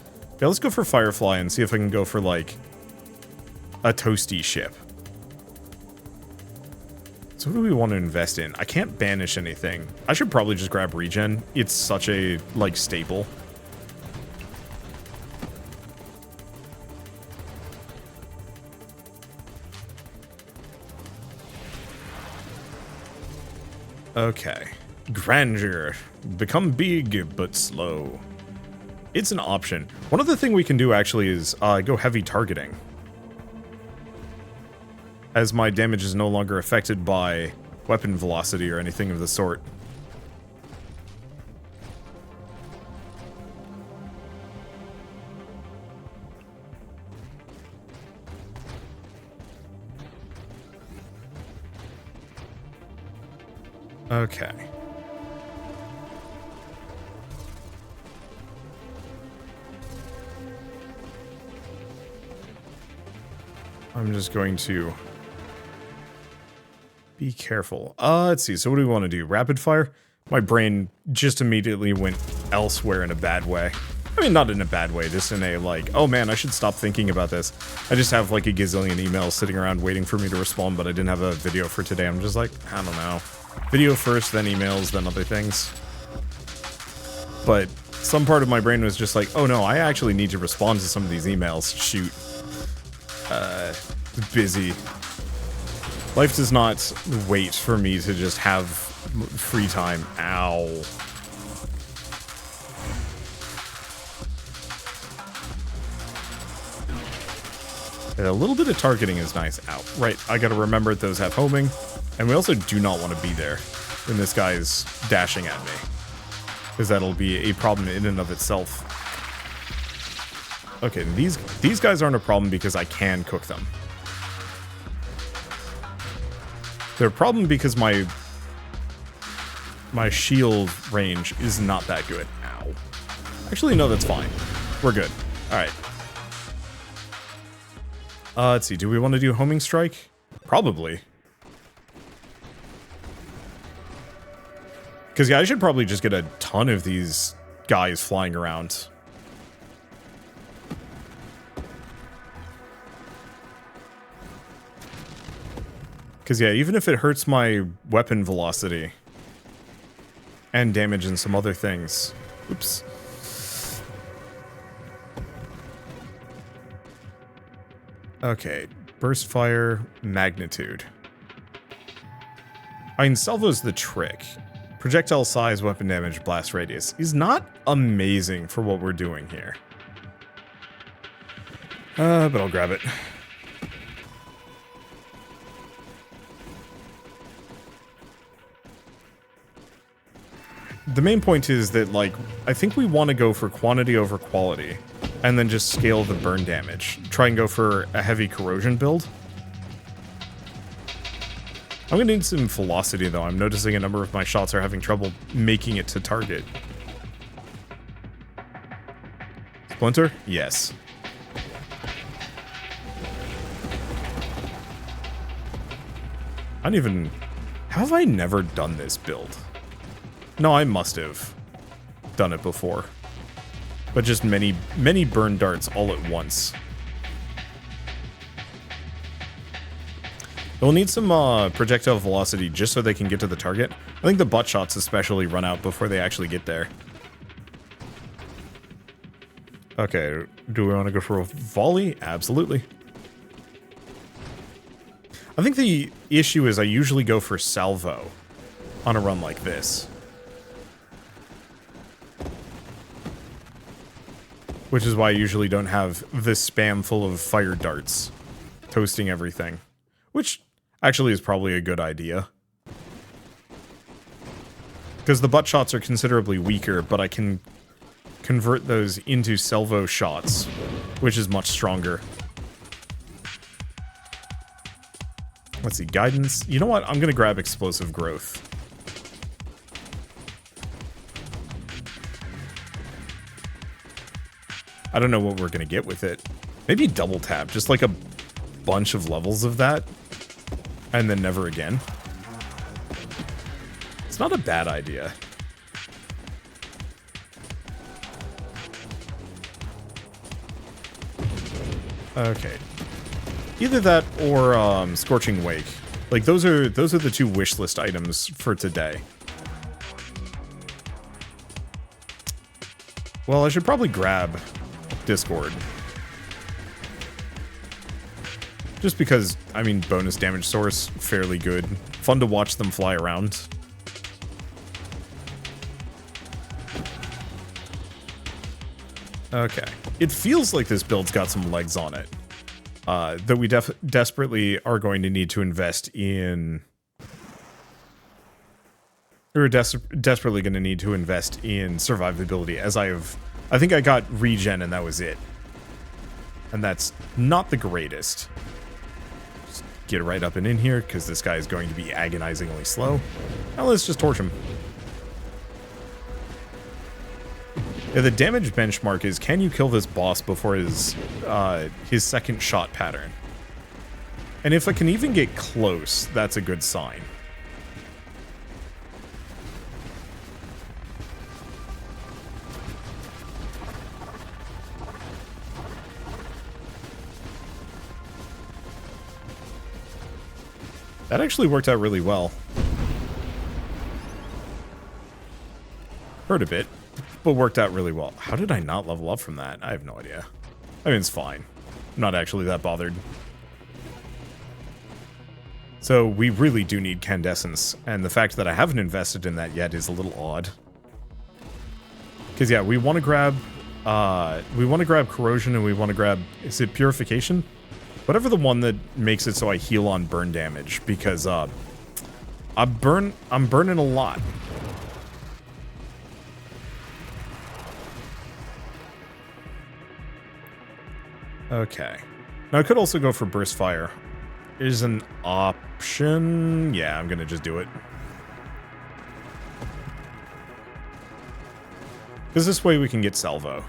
Yeah, let's go for Firefly and see if I can go for, like, a toasty ship. So what do we want to invest in? I can't banish anything. I should probably just grab regen. It's such a, like, staple. Okay. Grandeur. Become big, but slow. It's an option. One other thing we can do, actually, is go heavy targeting. As my damage is no longer affected by weapon velocity or anything of the sort. Okay. I'm just going to be careful. Let's see. So what do we want to do? Rapid fire? My brain just immediately went elsewhere in a bad way. I mean, not in a bad way, just in a like, oh man, I should stop thinking about this. I just have like a gazillion emails sitting around waiting for me to respond, but I didn't have a video for today. I'm just like, I don't know. Video first, then emails, then other things. But some part of my brain was just like, oh no, I actually need to respond to some of these emails. Shoot. Busy. Life does not wait for me to just have free time. Ow. A little bit of targeting is nice. Ow. Right, I gotta remember those have homing. And we also do not want to be there when this guy is dashing at me. Because that'll be a problem in and of itself. Okay, these guys aren't a problem because I can cook them. They're a problem because my shield range is not that good. Ow. Actually, no, that's fine. We're good. Alright. Let's see. Do we want to do homing strike? Probably. Because, yeah, I should probably just get a ton of these guys flying around. Because, yeah, even if it hurts my weapon velocity and damage and some other things. Oops. Okay. Burst fire, magnitude. I mean, salvo's the trick. Projectile size, weapon damage, blast radius. Is not amazing for what we're doing here. But I'll grab it. The main point is that, like, I think we want to go for quantity over quality, and then just scale the burn damage. Try and go for a heavy corrosion build. I'm gonna need some velocity, though. I'm noticing a number of my shots are having trouble making it to target. Splinter? Yes. I don't even... Have I never done this build? No, I must have done it before. But just many burn darts all at once. They'll need some projectile velocity just so they can get to the target. I think the butt shots especially run out before they actually get there. Okay, do we want to go for a volley? Absolutely. I think the issue is I usually go for salvo on a run like this. Which is why I usually don't have this spam full of fire darts toasting everything. Which actually is probably a good idea. Because the butt shots are considerably weaker, but I can convert those into salvo shots, which is much stronger. Let's see, guidance. You know what? I'm going to grab explosive growth. I don't know what we're going to get with it. Maybe double tap, just like a bunch of levels of that. And then never again. It's not a bad idea. Okay. Either that or Scorching Wake. Like those are the two wish list items for today. Well, I should probably grab Discord. Just because, I mean, bonus damage source, fairly good. Fun to watch them fly around. Okay. It feels like this build's got some legs on it. That we desperately are going to need to invest in... We're desperately going to need to invest in survivability, as I think I got regen and that was it. And that's not the greatest. Just get right up and in here, because this guy is going to be agonizingly slow. Now let's just torch him. Yeah, the damage benchmark is, can you kill this boss before his second shot pattern? And if I can even get close, that's a good sign. That actually worked out really well. Hurt a bit, but worked out really well. How did I not level up from that? I have no idea. I mean, it's fine. I'm not actually that bothered. So we really do need Candescence, and the fact that I haven't invested in that yet is a little odd. Because yeah, we want to grab Corrosion, and we want to grab, is it Purification? Whatever the one that makes it so I heal on burn damage, because I'm burning a lot. Okay. Now I could also go for Burst Fire. Is an option. Yeah, I'm gonna just do it. Because this way we can get Salvo.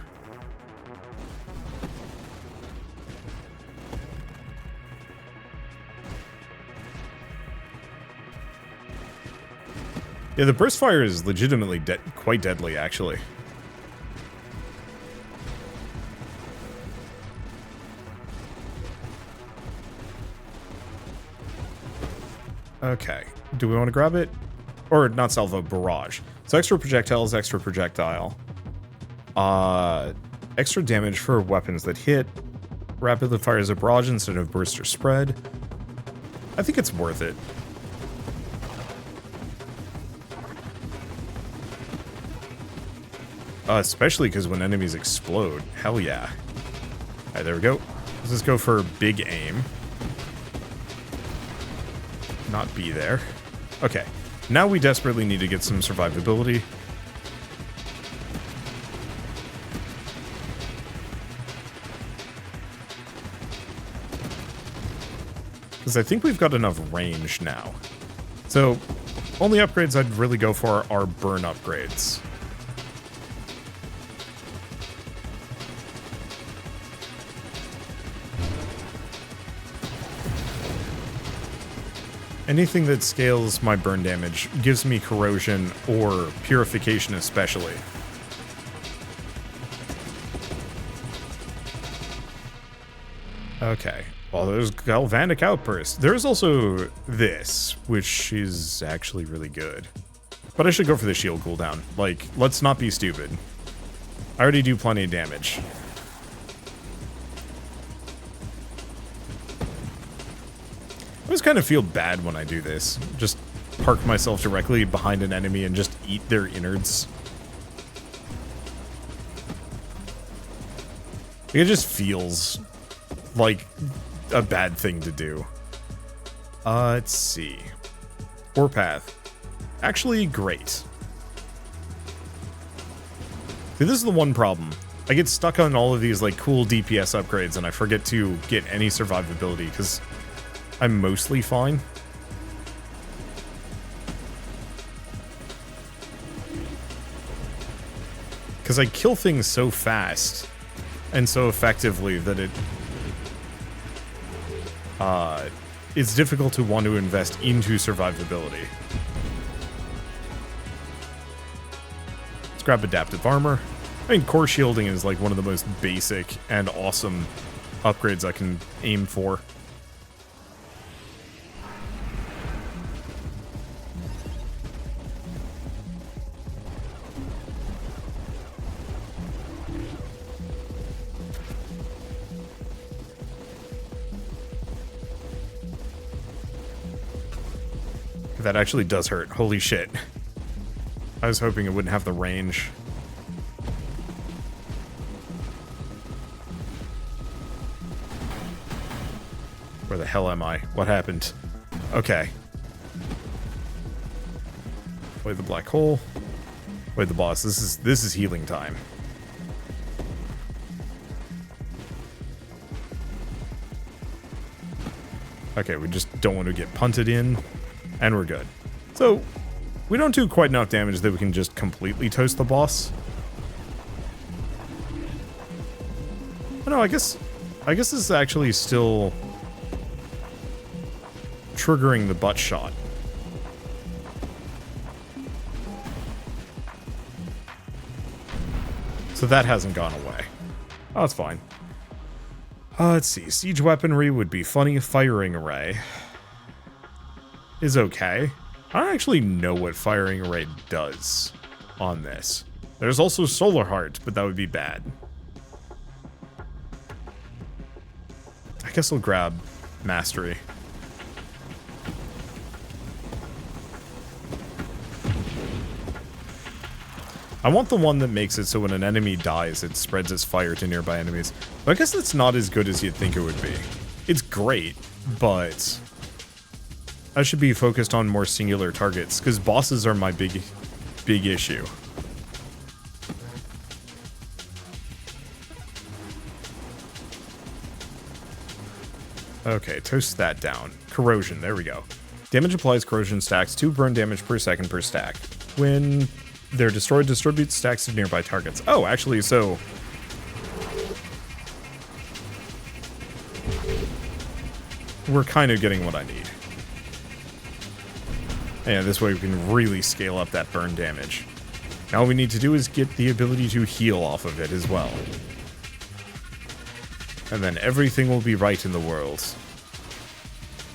Yeah, the Burst Fire is legitimately quite deadly, actually. Okay, do we want to grab it? Or not Salvo, Barrage. So extra projectiles, extra projectile. Extra damage for weapons that hit. Rapidly fires a barrage instead of burst or spread. I think it's worth it. Especially because when enemies explode. Hell yeah. Alright, there we go. Let's just go for big aim. Not be there. Okay. Now we desperately need to get some survivability. Because I think we've got enough range now. So, only upgrades I'd really go for are burn upgrades. Anything that scales my burn damage gives me corrosion or purification especially. Okay, well there's Galvanic Outburst. There's also this, which is actually really good. But I should go for the shield cooldown. Like, let's not be stupid. I already do plenty of damage. I always kind of feel bad when I do this. Just park myself directly behind an enemy and just eat their innards. It just feels like a bad thing to do. Let's see. Warpath. Actually, great. See, this is the one problem. I get stuck on all of these like cool DPS upgrades and I forget to get any survivability because I'm mostly fine. Because I kill things so fast and so effectively that it's difficult to want to invest into survivability. Let's grab Adaptive Armor. I mean, Core Shielding is like one of the most basic and awesome upgrades I can aim for. That actually does hurt. Holy shit. I was hoping it wouldn't have the range. Where the hell am I? What happened? Okay. Avoid the black hole. Avoid the boss. This is healing time. Okay, we just don't want to get punted in. And we're good. So, we don't do quite enough damage that we can just completely toast the boss. Oh, no, I guess this is actually still triggering the butt shot. So that hasn't gone away. Oh, that's fine. Let's see. Siege weaponry would be funny. Firing array is okay. I don't actually know what firing array does on this. There's also solar heart, but that would be bad. I guess I'll grab mastery. I want the one that makes it so when an enemy dies, it spreads its fire to nearby enemies. But I guess that's not as good as you'd think it would be. It's great, but I should be focused on more singular targets, because bosses are my big issue. Okay, toast that down. Corrosion, there we go. Damage applies corrosion stacks 2 burn damage per second per stack. When they're destroyed, distribute stacks to nearby targets. Oh, actually, so we're kind of getting what I need. And this way we can really scale up that burn damage. Now all we need to do is get the ability to heal off of it as well. And then everything will be right in the world.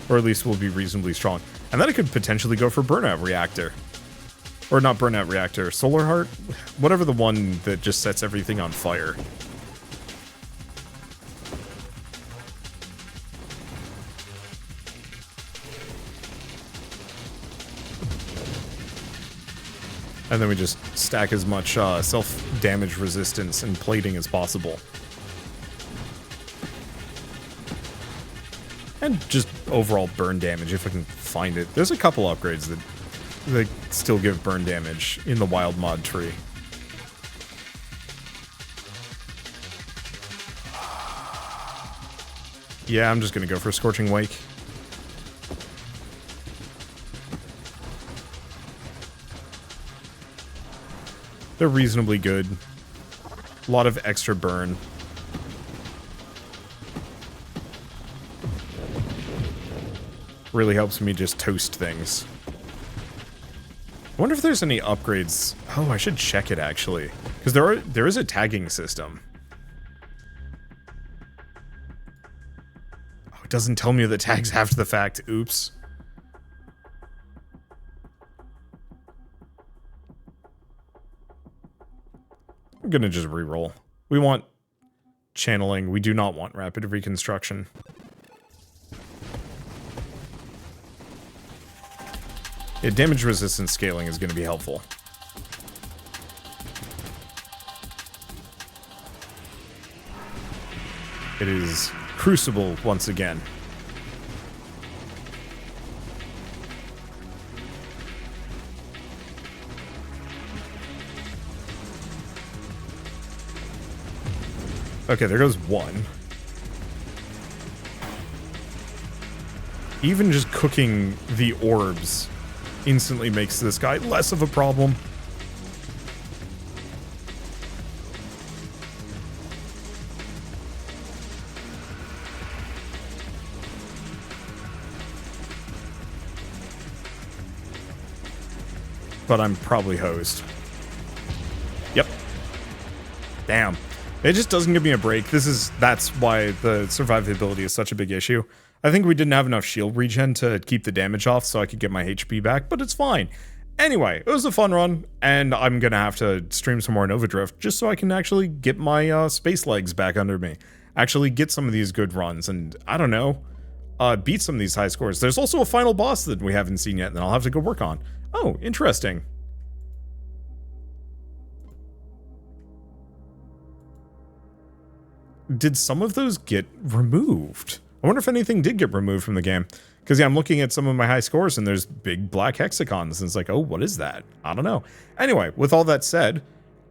Or at least will be reasonably strong. And then I could potentially go for Burnout Reactor. Or not Burnout Reactor, Solar Heart? Whatever the one that just sets everything on fire. And then we just stack as much self-damage resistance and plating as possible. And just overall burn damage if I can find it. There's a couple upgrades that still give burn damage in the wild mod tree. Yeah, I'm just gonna go for Scorching Wake. They're reasonably good. A lot of extra burn. Really helps me just toast things. I wonder if there's any upgrades. Oh, I should check it actually, because there is a tagging system. Oh, it doesn't tell me the tags after the fact. Oops. I'm gonna just reroll. We want channeling. We do not want rapid reconstruction. Yeah, damage resistance scaling is going to be helpful. It is Crucible once again. Okay, there goes one. Even just cooking the orbs instantly makes this guy less of a problem. But I'm probably hosed. Yep. Damn. It just doesn't give me a break. That's why the survivability is such a big issue. I think we didn't have enough shield regen to keep the damage off so I could get my HP back, but it's fine. Anyway, it was a fun run, and I'm gonna have to stream some more Nova Drift just so I can actually get my space legs back under me. Actually get some of these good runs, and I don't know, beat some of these high scores. There's also a final boss that we haven't seen yet that I'll have to go work on. Oh, interesting. Did some of those get removed? I wonder if anything did get removed from the game. Because, yeah, I'm looking at some of my high scores, and there's big black hexagons, and it's like, oh, what is that? I don't know. Anyway, with all that said,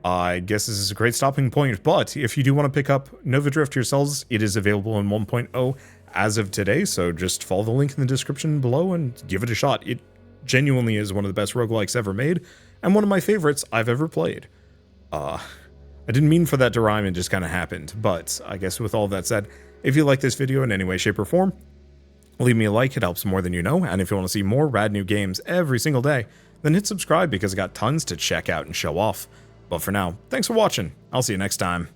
I guess this is a great stopping point, but if you do want to pick up Nova Drift yourselves, it is available in 1.0 as of today, so just follow the link in the description below and give it a shot. It genuinely is one of the best roguelikes ever made, and one of my favorites I've ever played. I didn't mean for that to rhyme, it just kind of happened, but I guess with all that said, if you like this video in any way, shape, or form, Leave me a like, it helps more than you know, and if you want to see more rad new games every single day, then hit subscribe because I got tons to check out and show off. But for now, thanks for watching. I'll see you next time.